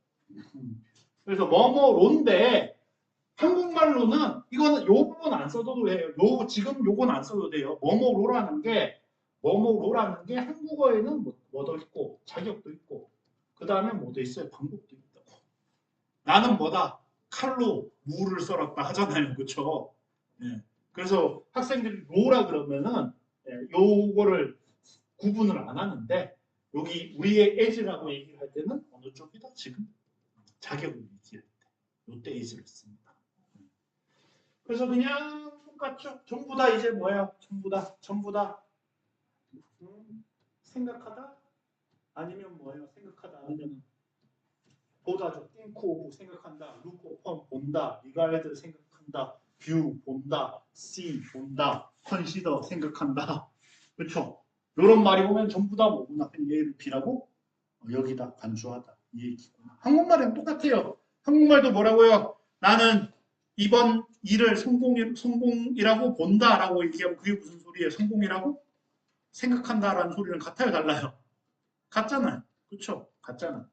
Speaker 1: 그래서 뭐뭐론데 한국말로는 이거는 요 부분 안 써도 돼요. 지금 요건 안 써도 돼요. 뭐뭐로라는 게 한국어에는 뭐도 있고 자격도 있고 그 다음에 뭐도 있어요. 방법도 있다고. 나는 뭐다? 칼로 무를 썰었다 하잖아요. 그렇죠? 예. 그래서 학생들이 로라 그러면은 요거를 구분을 안 하는데 여기 우리의 as라고 얘기를 할 때는 어느 쪽이다? 지금 자격을 얘기할 때 요때 as를 씁니다. 그래서 그냥 똑같죠. 전부 다 이제 뭐예요? 전부 다 생각하다 아니면 뭐예요? 생각하다 아니면 보다죠. think of 생각한다, look upon 본다, regard 생각한다, view 본다, see 본다, consider 생각한다. 그렇죠? 이런 말이 보면 전부 다 뭐구나. 얘를 B라고 여기다 간주하다 이 얘기구나. 한국말은 똑같아요. 한국말도 뭐라고요? 나는 이번 일을 성공이라고 본다라고 얘기하면 그게 무슨 소리예요? 성공이라고 생각한다라는 소리는 같아요, 달라요? 같잖아요. 그렇죠? 같잖아.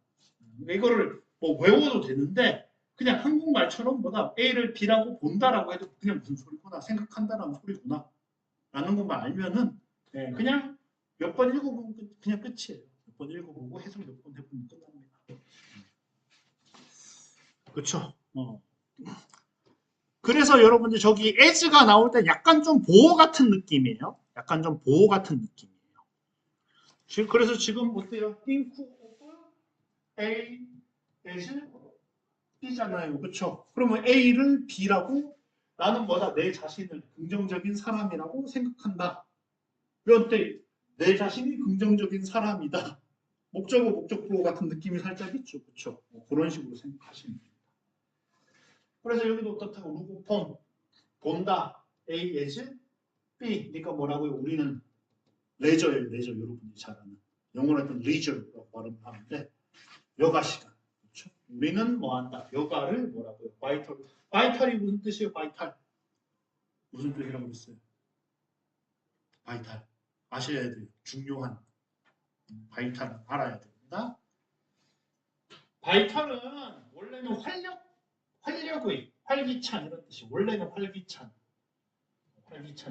Speaker 1: 이거를 뭐 외워도 되는데 그냥 한국말처럼 뭐다 A를 B라고 본다라고 해도 그냥 무슨 소리구나 생각한다라는 소리구나 라는 것만 알면은 그냥 몇 번 읽어보면 그냥 끝이에요. 몇 번 읽어보고 해석 몇 번 해보면 끝납니다. 그렇죠? 그래서 여러분들 저기 as가 나올 때 약간 좀 보호 같은 느낌이에요. 약간 좀 보호 같은 느낌이에요. 그래서 지금 어때요? think of A as B잖아요. 그렇죠? 그러면 A를 B라고 나는 뭐다? 내 자신을 긍정적인 사람이라고 생각한다. 이런 때 내 자신이 긍정적인 사람이다. 목적어 목적보호 같은 느낌이 살짝 있죠. 그렇죠? 그런 식으로 생각하시면 됩니다. 그래서 여기도 어떻다고 루고폰 본다. A as B. 그러니까 뭐라고요? 우리는 레저예요. 레저 여러분이 잘 아는. 영어로 했던 리저라고 발음하는데 여가 시간. 그렇죠? 우리는 뭐 한다? 여가를 뭐라고요? 바이탈. 바이탈이 무슨 뜻이에요? 바이탈. 무슨 뜻이라고 그랬어요? 바이탈. 아셔야 돼요. 중요한. 바이탈은 알아야 됩니다. 바이탈은 원래는 활력의 활기찬 이런 뜻이 원래는 활기찬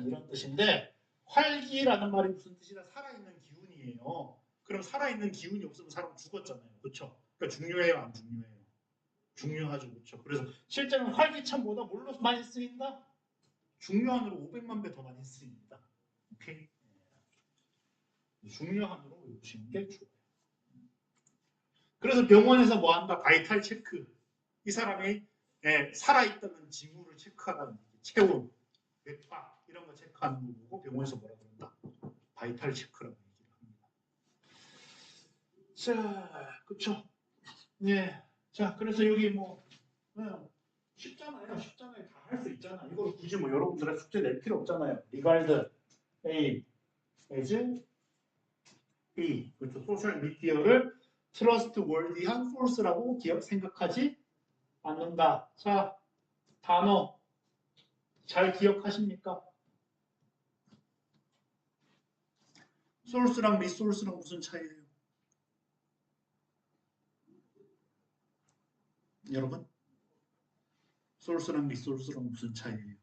Speaker 1: 이런 뜻인데 활기라는 말이 무슨 뜻이냐? 살아있는 기운이에요. 그럼 살아있는 기운이 없으면 사람 죽었잖아요. 그렇죠? 그러니까 중요해요, 안 중요해요? 중요하죠, 그렇죠? 그래서 실제는 활기찬보다 뭘로 많이 쓰인다? 중요한으로 500만 배 더 많이 쓰입니다. 오케이? 중요한으로 외우시는 게 좋아요. 그래서 병원에서 뭐 한다? 바이탈 체크. 이 사람이 살아있다는 징후를 체크하는 체온, 맥박 이런 거 체크하는 거 보고 병원에서 뭐라 그런다? 바이탈 체크라고 얘기를 합니다. 자, 그렇죠? 네. 자, 그래서 여기 뭐 쉽잖아요. 다 할 수 있잖아. 이걸 굳이 뭐 여러분들의 숙제 낼 필요 없잖아요. 리가드 A as B. 그렇죠. 소셜 미디어를 트러스트월디한 소스라고 생각하지 않는다. 자, 단어 잘 기억하십니까? 소스랑 리소스랑 무슨 차이예요? 여러분? 소스랑 리소스랑 무슨 차이예요?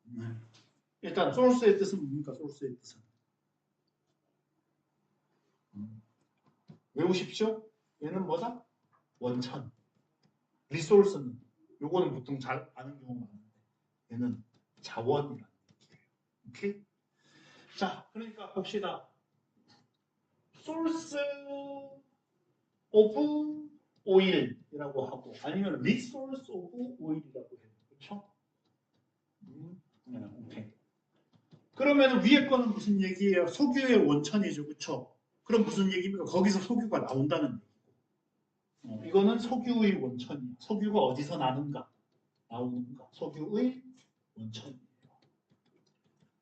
Speaker 1: 네. 일단 소스의 뜻은 뭡니까? 소스의 뜻은 외우십시오. 얘는 뭐다? 원천. 리소스는 요거는 보통 잘 아는 경우가 많은데 얘는 자원이라는 얘기예요. 오케이? 자, 그러니까 봅시다. 소스 오브 오일이라고 하고 아니면 리소스 오브 오일이라고 해요. 그렇죠? 네, 오케이. 그러면 위에 거는 무슨 얘기예요? 석유의 원천이죠. 그렇죠? 그럼 무슨 얘기입니까? 거기서 석유가 나온다는 얘기고. 이거는 석유의 원천이야. 석유가 어디서 나는가? 나오는가? 석유의 원천이에요.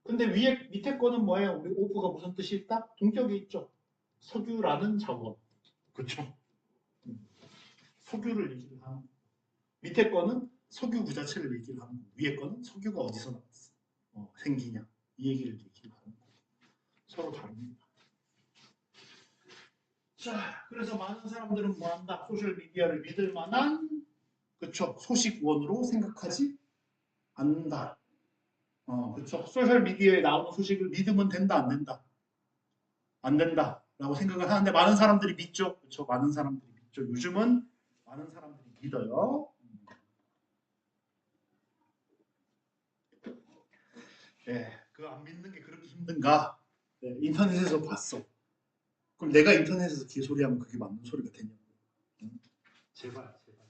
Speaker 1: 근데 밑에 거는 뭐예요? 우리 오브가 무슨 뜻이 있다? 동격이 있죠. 석유라는 자원. 그렇죠? 석유를 얘기를 하는 거. 밑에 거는 석유 그 자체를 얘기를 하는 거. 위에 거는 석유가 어디서 나왔어? 생기냐? 이 얘기를 얘기를 하는 거. 서로 다릅니다. 자, 그래서 많은 사람들은 뭐 한다? 소셜 미디어를 믿을 만한 그쵸? 소식원으로 생각하지 않는다. 그쵸? 소셜 미디어에 나오는 소식을 믿으면 된다, 안 된다? 안 된다라고 생각을 하는데 많은 사람들이 믿죠. 그쵸? 많은 사람들이 믿죠. 요즘은 많은 사람들이 믿어요. 네, 그거 안 믿는 게 그렇게 힘든가? 네, 인터넷에서 봤어. 그럼 내가 인터넷에서 개소리하면 그게 맞는 소리가 되냐고. 제발, 제발.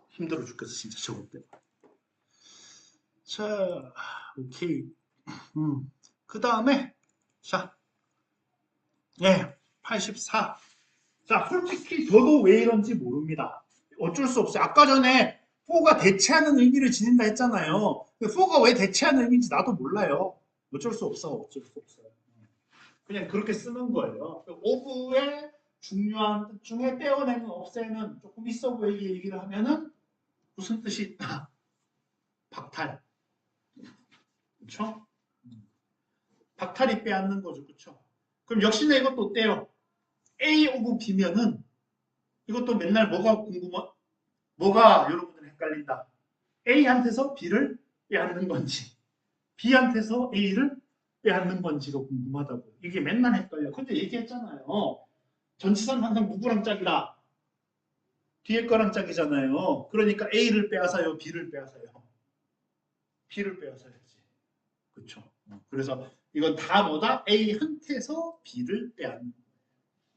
Speaker 1: 힘들어 죽겠어, 진짜 저것 때문에. 자, 오케이. 그 다음에, 자, 네, 84. 자, 솔직히 저도 왜 이런지 모릅니다. 어쩔 수 없어요. 아까 전에 4가 대체하는 의미를 지닌다 했잖아요. 4가 왜 대체하는 의미인지 나도 몰라요. 어쩔 수 없어. 어쩔 수 없어요. 그냥 그렇게 쓰는 거예요. 오브의 중요한 뜻 중에 떼어내는 없애는 조금 있어 보이게 얘기를 하면은 무슨 뜻이 있다? 박탈. 그렇죠? 박탈이 빼앗는 거죠. 그렇죠? 그럼 역시나 이것도 떼요. A 오브 B면은 이것도 맨날 뭐가 여러분들 헷갈린다. A한테서 B를 빼앗는 건지 B한테서 A를 빼앗는 건지가 궁금하다고. 이게 맨날 헷갈려. 근데 얘기했잖아요. 전치사는 항상 누구랑 짝이다. 뒤에 거랑 짝이잖아요. 그러니까 A를 빼앗아요, B를 빼앗아요. B를 빼앗아야지. 그렇죠. 그래서 이건 다 뭐다? A한테서 B를 빼앗는 거예요.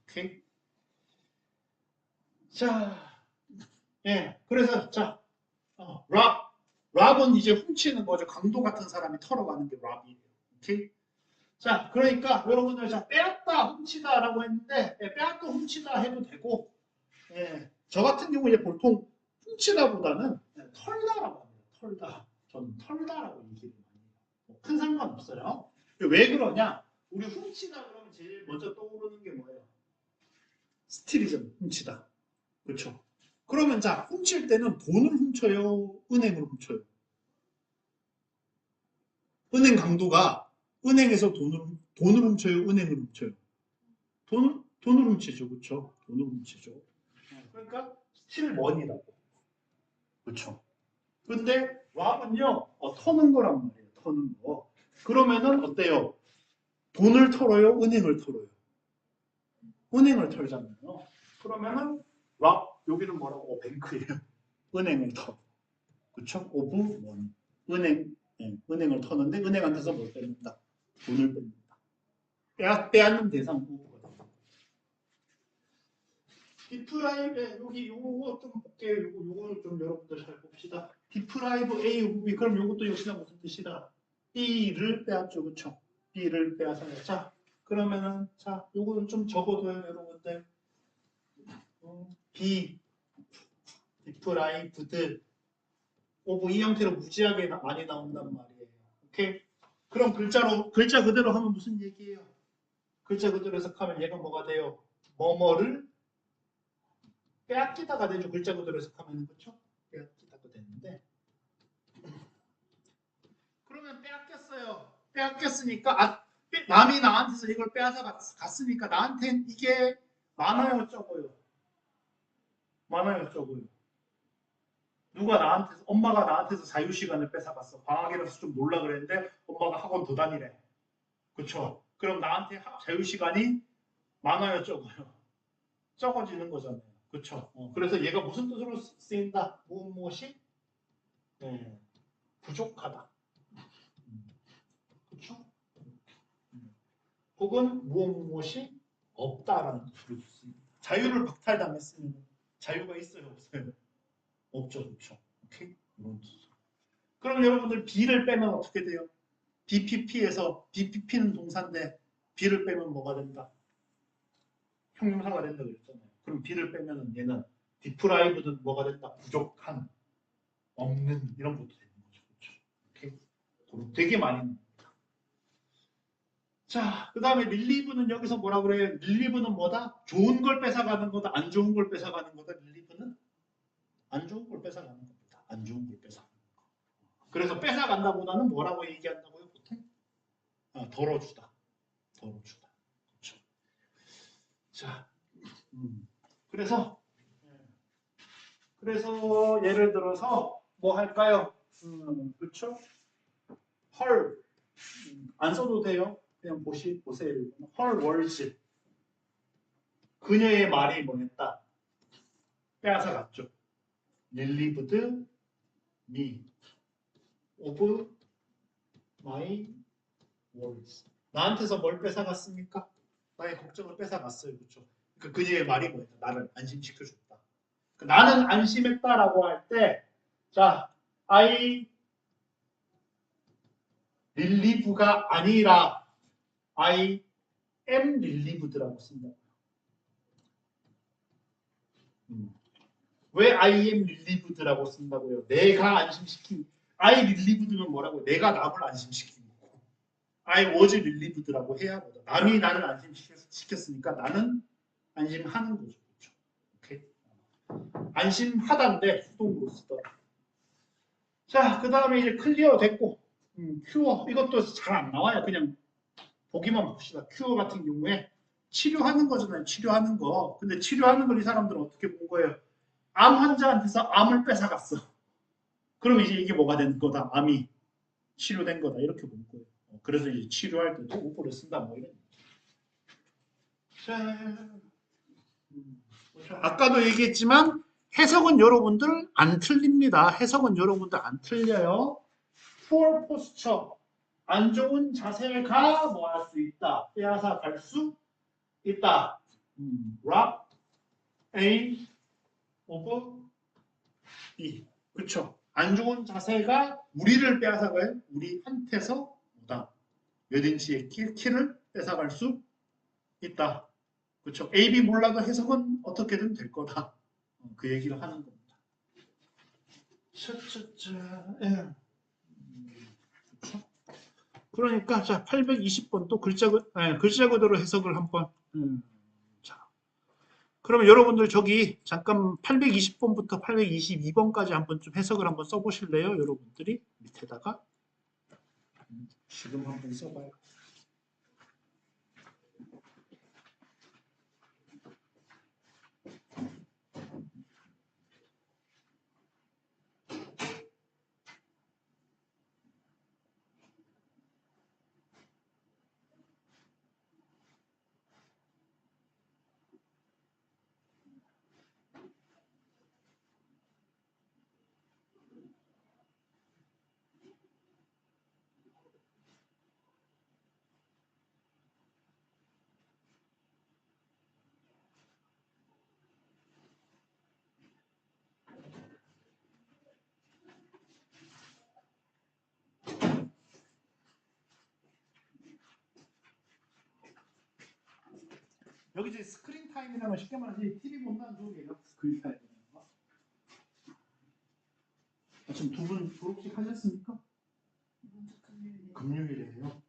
Speaker 1: 오케이? 자, 예, 그래서 자, 랍은 이제 훔치는 거죠. 강도 같은 사람이 털어가는 게 랍이에요. 오케이? 자, 그러니까 여러분들 자 빼앗다, 훔치다라고 했는데 빼앗다, 훔치다 해도 되고, 저 같은 경우에 보통 훔치다보다는 털다라고 합니다. 털다. 저는 털다라고 얘기를 많이 해요. 큰 상관없어요. 왜 그러냐? 우리 훔치다 그러면 제일 먼저 떠오르는 게 뭐예요? 스틸이죠. 훔치다. 그렇죠? 그러면 자, 훔칠 때는 돈을 훔쳐요? 은행을 훔쳐요? 은행 강도가 은행에서 돈을 훔쳐요? 은행을 훔쳐요? 돈을 훔치죠. 그렇죠? 돈을 훔치죠. 그러니까 스틸머니라고. 그렇죠? 근데 랍은요, 터는 거란 말이에요. 터는 거. 그러면은 어때요? 돈을 털어요? 은행을 털어요? 은행을 털잖아요. 그러면은 랍 여기는 뭐라고? 뱅크예요. 은행을 털어. 그렇죠? 오브 머니. 은행을 터는데 은행한테서 뭘 뺏는다? 돈을 뺏는다. 빼앗는 대상 오브거든요. 디프라이브 여기 요거 좀 볼게요. 요거를 좀 여러분들 잘 봅시다. 디프라이브 A 오브 B 그럼 요것도 역시나 무슨 뜻이다? B를 빼앗죠, 그렇죠? B를 빼앗아요. 자, 그러면은 자, 요거는 좀 적어둬요, 여러분들. B 디프라이브드 오브 이 형태로 무지하게 많이 나온단 말이에요. 오케이? 그럼 글자 그대로 하면 무슨 얘기예요? 글자 그대로 해석하면 얘가 뭐가 돼요? 뭐뭐를 빼앗기다가 되죠. 글자 그대로 해석하면 그렇죠? 빼앗기다가 되는데 그러면 빼앗겼어요. 빼앗겼으니까 남이 나한테서 이걸 빼앗아 갔으니까 나한텐 이게 많아요, 적어요? 많아요, 적어요? 누가 나한테서, 엄마가 나한테서 자유시간을 뺏어갔어. 방학이라서 좀 놀라 그랬는데 엄마가 학원 더 다니래. 그쵸? 그럼 나한테 자유시간이 많아요, 적어요? 적어지는 거잖아요. 그쵸? 그래서 얘가 무슨 뜻으로 쓰인다? 무엇이? 네, 부족하다. 그쵸? 혹은 무엇이 없다라는 뜻으로 쓰입니다. 자유를 박탈당했으면 자유가 있어요, 없어요? 없죠, 그렇죠? 오케이? 이런 뜻. 그럼 여러분들 B를 빼면 어떻게 돼요? BPP에서 BPP는 동사인데 B를 빼면 뭐가 된다? 형용사가 된다 그랬잖아요. 그럼 B를 빼면은 얘는 deprived는 뭐가 된다? 부족한, 없는 이런 것도 되는 거죠, 그렇죠? 오케이? 되게 많이 나옵니다. 자, 그 다음에 릴리브는 여기서 뭐라 그래요? 릴리브는 뭐다? 좋은 걸 뺏어가는 거다, 안 좋은 걸 뺏어가는 거다. 릴리브는 안 좋은 걸 뺏어가는 겁니다. 안 좋은 걸 뺏어가는 거. 그래서 뺏어간다보다는 뭐라고 얘기한다고요? 보통 덜어주다, 덜어주다. 그렇죠? 자, 그래서 예를 들어서 뭐 할까요? 그렇죠? 헐, 안 써도 돼요. 그냥 보세요. 헐 월즈. 그녀의 말이 뭐였다? 빼앗아갔죠. relieved me of my worries. 나한테서 뭘 뺏어갔습니까? 나의 걱정을 뺏어갔어요. 그렇죠? 그러니까 그녀의 말이 뭐였다? 나를 안심시켜줬다. 그러니까 나는 안심했다라고 할 때, 자, I relieve가 아니라 I am relieved라고 쓴다. 왜 I am relieved라고 쓴다고요? 내가 안심시킨. I relieved면 뭐라고? 내가 남을 안심시킨 거고. I was relieved라고 해야 뭐다. 남이 나를 안심시켰으니까 나는 안심하는 거죠. 그렇죠? 오케이. 안심하다인데 수동으로 쓰더라. 자, 그 다음에 이제 클리어 됐고, 큐어 이것도 잘 안 나와요. 그냥 보기만 봅시다. 큐어 같은 경우에 치료하는 거잖아요. 치료하는 거. 근데 치료하는 걸 이 사람들은 어떻게 본 거예요? 암 환자한테서 암을 뺏어갔어. 그럼 이제 이게 뭐가 되는 거다? 암이 치료된 거다. 이렇게 본 거예요. 그래서 이제 치료할 때도 오보를 쓴다. 뭐 이런. 자, 아까도 얘기했지만 해석은 여러분들 안 틀립니다. 해석은 여러분들 안 틀려요. poor posture. 안 좋은 자세가 뭐 할 수 있다. 빼앗아 갈 수 있다. rob A of B. 그렇죠. 안 좋은 자세가 우리를 빼앗아가요. 우리한테서 뭐다. 몇 인치의 키를 뺏어갈 수 있다. 그렇죠. A, B 몰라도 해석은 어떻게든 될 거다. 그 얘기를 하는 겁니다. 예. 그렇죠? 그러니까 자 820번 또 글자 그대로 해석을 한번. 자, 그러면 여러분들 저기 잠깐 820번부터 822번까지 한번 좀 해석을 한번 써보실래요? 여러분들이 밑에다가 지금 한번 써봐요. 여기 이제 스크린 타임이라면 쉽게 말해서 TV 본다는 소리예요. 스크린 타임이라는 거. 지금 두 분 졸업식 하셨습니까?
Speaker 2: 먼저 금요일에
Speaker 1: 금요일이에요.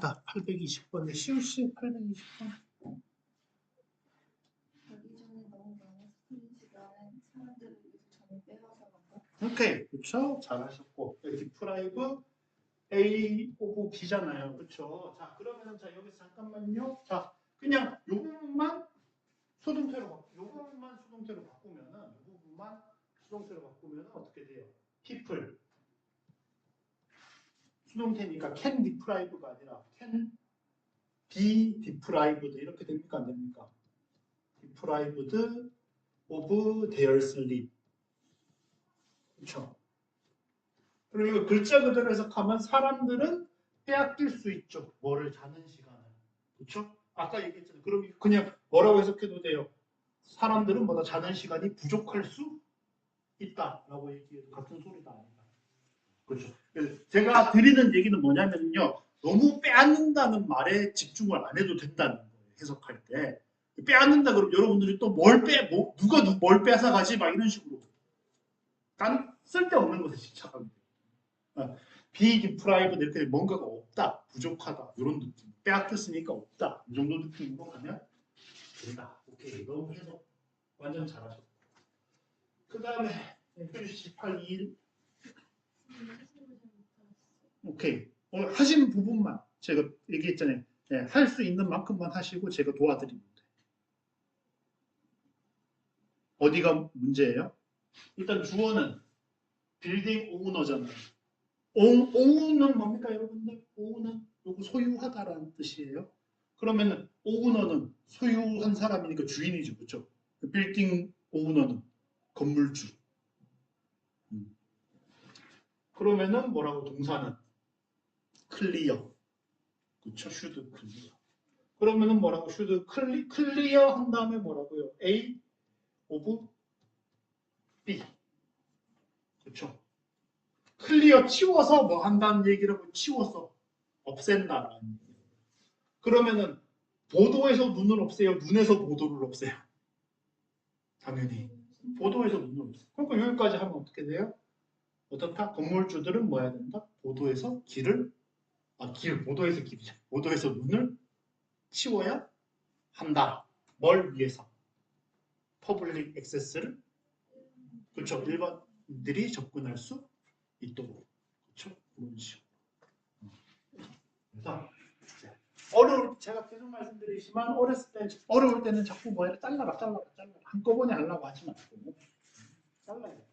Speaker 1: 좋다. 820번에 COC 820번.
Speaker 2: 자기 전에 너무 많은 스크린 시간은 사람들을 위해서 전혀 빼앗아 간다.
Speaker 1: 오케이, 그렇죠? 잘하셨고 디프라이브 A 오브 B잖아요, 그렇죠? 자, 그러면은 자 여기서 잠깐만요. 자, 그냥 요 부분만 수동태로 바꾸면은 어떻게 돼요? people 수동태니까 can deprive가 아니라 can be deprived 이렇게 됩니까 안 됩니까? deprived of their sleep. 그렇죠? 그리고 이거 글자 그대로 해석하면 사람들은 빼앗길 수 있죠. 뭐를 자는 시간을. 그렇죠? 아까 얘기했잖아요. 그럼 그냥 뭐라고 해석해도 돼요. 사람들은 뭐다 자는 시간이 부족할 수 있다라고 얘기해도 같은 소리다 아니다. 그렇죠. 그래서 제가 드리는 얘기는 뭐냐면요. 너무 빼앗는다는 말에 집중을 안 해도 된다는 거예요. 해석할 때. 빼앗는다 그러면 여러분들이 또 누가 뭘 빼앗아 가지 막 이런 식으로 단 쓸데없는 것에 집착하게 돼요. be deprived 이렇게 뭔가가 없다, 부족하다 이런 느낌. 빼앗겼으니까 없다 이 정도 느낌으로 가면 된다. 오케이, 너무 해석 완전 잘하셨고. 그 다음에 표시 18, 2일. 오케이. 하신 부분만 제가 얘기했잖아요. 네, 할 수 있는 만큼만 하시고 제가 도와드리면 돼. 어디가 문제예요? 일단 주어는 빌딩 오너잖아요. 오우는 뭡니까 여러분들? 오우는 요거 소유하다라는 뜻이에요. 그러면 오우너는 소유한 사람이니까 주인이죠, 그렇죠? 빌딩 오우너는 건물주. 그러면은 뭐라고 동사는 클리어, 그렇죠? 슈드 클리어. 그러면은 뭐라고 슈드 클리어 한 다음에 뭐라고요? A 오브 B, 그렇죠? 클리어 치워서 뭐 한다는 얘기라고 치워서 없앤다라는 얘기. 그러면은 보도에서 눈을 없애요, 눈에서 보도를 없애요. 당연히 보도에서 눈을 없애요. 그러니까 여기까지 하면 어떻게 돼요? 어떻다? 건물주들은 뭐 해야 된다? 보도에서 보도에서 눈을 치워야 한다. 뭘 위해서? 퍼블릭 액세스를, 그렇죠? 일반인들이 접근할 수 있도록, 그렇죠? 그런 식으로. 그래서 제가 계속 말씀드리지만 어려울 때는 자꾸 뭐야 잘라라 한꺼번에 하려고 하지 말고 잘라야 돼요.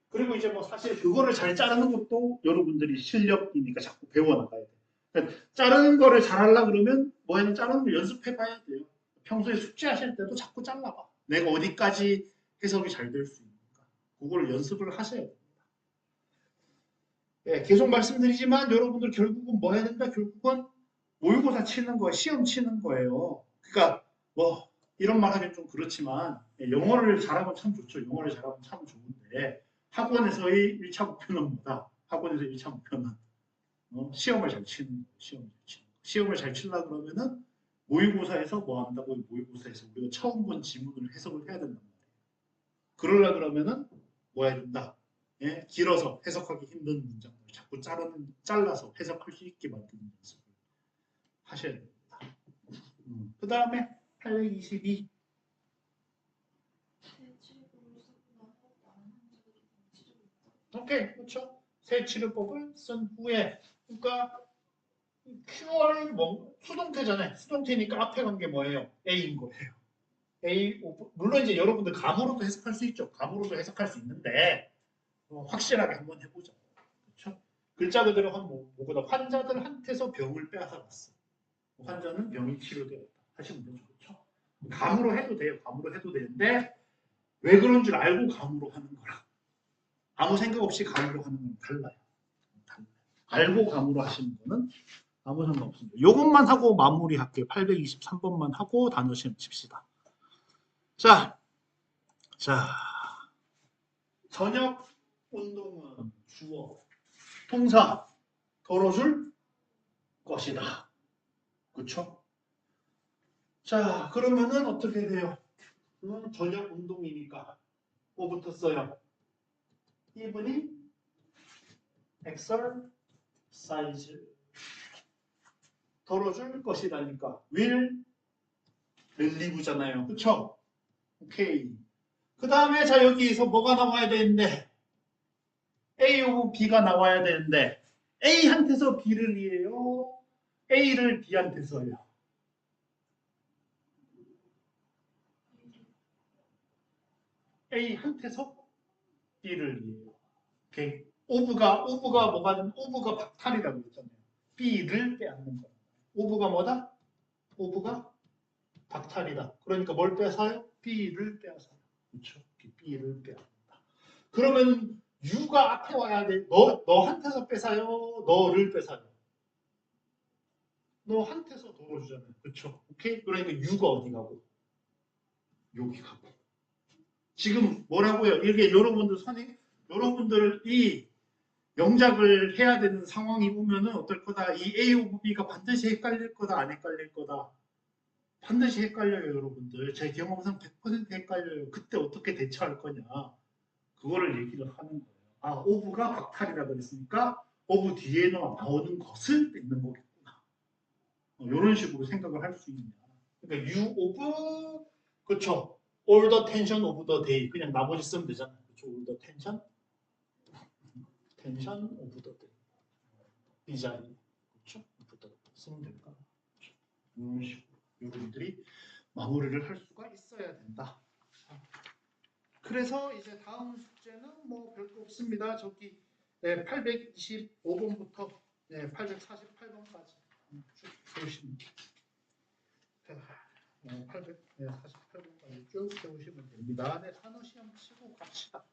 Speaker 1: 그리고 이제 뭐 사실 그거를 잘 자르는 것도 여러분들이 실력이니까 자꾸 배워나가야 돼요. 그러니까 자르는 거를 잘하려고 그러면 뭐에는 자르는 거 연습해봐야 돼요. 평소에 숙제하실 때도 자꾸 잘라봐. 내가 어디까지 해석이 잘 될 수 있는가. 그걸 연습을 하셔야 됩니다. 예, 계속 말씀드리지만 여러분들 결국은 뭐 해야 된다? 결국은 모의고사 치는 거예요. 시험 치는 거예요. 그러니까 뭐 이런 말 하긴 좀 그렇지만 영어를 잘하면 참 좋죠. 영어를 잘하면 참 좋은데 학원에서의 1차 목표는 뭐다? 학원에서 1차 목표는 시험을 잘 치는 거예요. 시험을 잘 치려고 그러면은 모의고사에서 뭐 한다고? 모의고사에서 우리가 처음 본 지문을 해석을 해야 된단 말이에요. 그러려고 그러면은 뭐 해야 된다? 예? 길어서 해석하기 힘든 문장을 자꾸 잘라서 해석할 수 있게 만드는 연습을 하셔야 됩니다. 그 다음에 822. 오케이, 그렇죠. 새 치료법을 쓴 후에, 그러니까 큐얼 수동태잖아요. 수동태니까 앞에 간 게 뭐예요? A인 거예요. A 물론 이제 여러분들 감으로도 해석할 수 있죠. 감으로도 해석할 수 있는데 확실하게 한번 해보자. 그렇죠? 글자 그대로 뭐보다 환자들한테서 병을 빼앗아갔어. 환자는 병이 치료되었다. 하시면 되죠. 그렇죠? 감으로 해도 돼요. 감으로 해도 되는데 왜 그런 줄 알고 감으로 하는 거랑 아무 생각 없이 감으로 하는 건 달라요. 알고 감으로 하시는 거는 아무 상관없습니다. 이것만 하고 마무리할게요. 823번만 하고 단어 시험 칩시다. 자, 저녁 운동은 주어, 동사, 덜어줄 것이다. 그렇죠? 자, 그러면은 어떻게 돼요? 저녁 운동이니까 뭐부터 써요? evening exercise. 덜어줄 것이라니까. will relieve잖아요. 그쵸? 오케이. 그 다음에 자 여기서 뭐가 나와야 되는데 A 오브 B가 나와야 되는데 A한테서 B를 이해요. A를 B한테서요. A한테서 B를 이해요. 오케이. 오브가 뭐가 오브가 박탈이라고 했잖아요. B를 빼앗는 거예요. 오브가 뭐다? 오브가 박탈이다. 그러니까 뭘 빼앗아요? B를 빼앗아요. 그렇죠? B를 빼앗는다. 그러면 U가 앞에 와야 돼. 너한테서 뺏어요? 너를 뺏어요? 너한테서 덜어주잖아요. 그렇죠? 오케이? 그러니까 U가 어디 가고? 여기 가고. 지금 뭐라고요? 이게 여러분들이 영작을 해야 되는 상황이 오면은 어떨 거다. 이 A 오브 B가 반드시 헷갈릴 거다. 안 헷갈릴 거다. 반드시 헷갈려요, 여러분들. 제 경험상 100% 헷갈려요. 그때 어떻게 대처할 거냐. 그거를 얘기를 하는 거예요. 아, 오브가 박탈이라 그랬으니까 오브 뒤에 나오는 것을 뺏는 거겠구나. 이런 식으로 생각을 할 수 있냐. 그러니까 you of 그렇죠. all the tension of the day 그냥 나머지 쓰면 되잖아요. 그렇죠. all the tension of the day 이 자리 그렇죠. 쓰면 될까. 그렇죠? 이런 식으로 여러분들이 마무리를 할 수가 있어야 된다. 그래서 이제 다음 숙제는 뭐 별거 없습니다. 저기 825번부터 848번까지 쭉 세우시면 848번까지 쭉 세우시면 됩니다. 네, 단어 시험 치고 갑시다.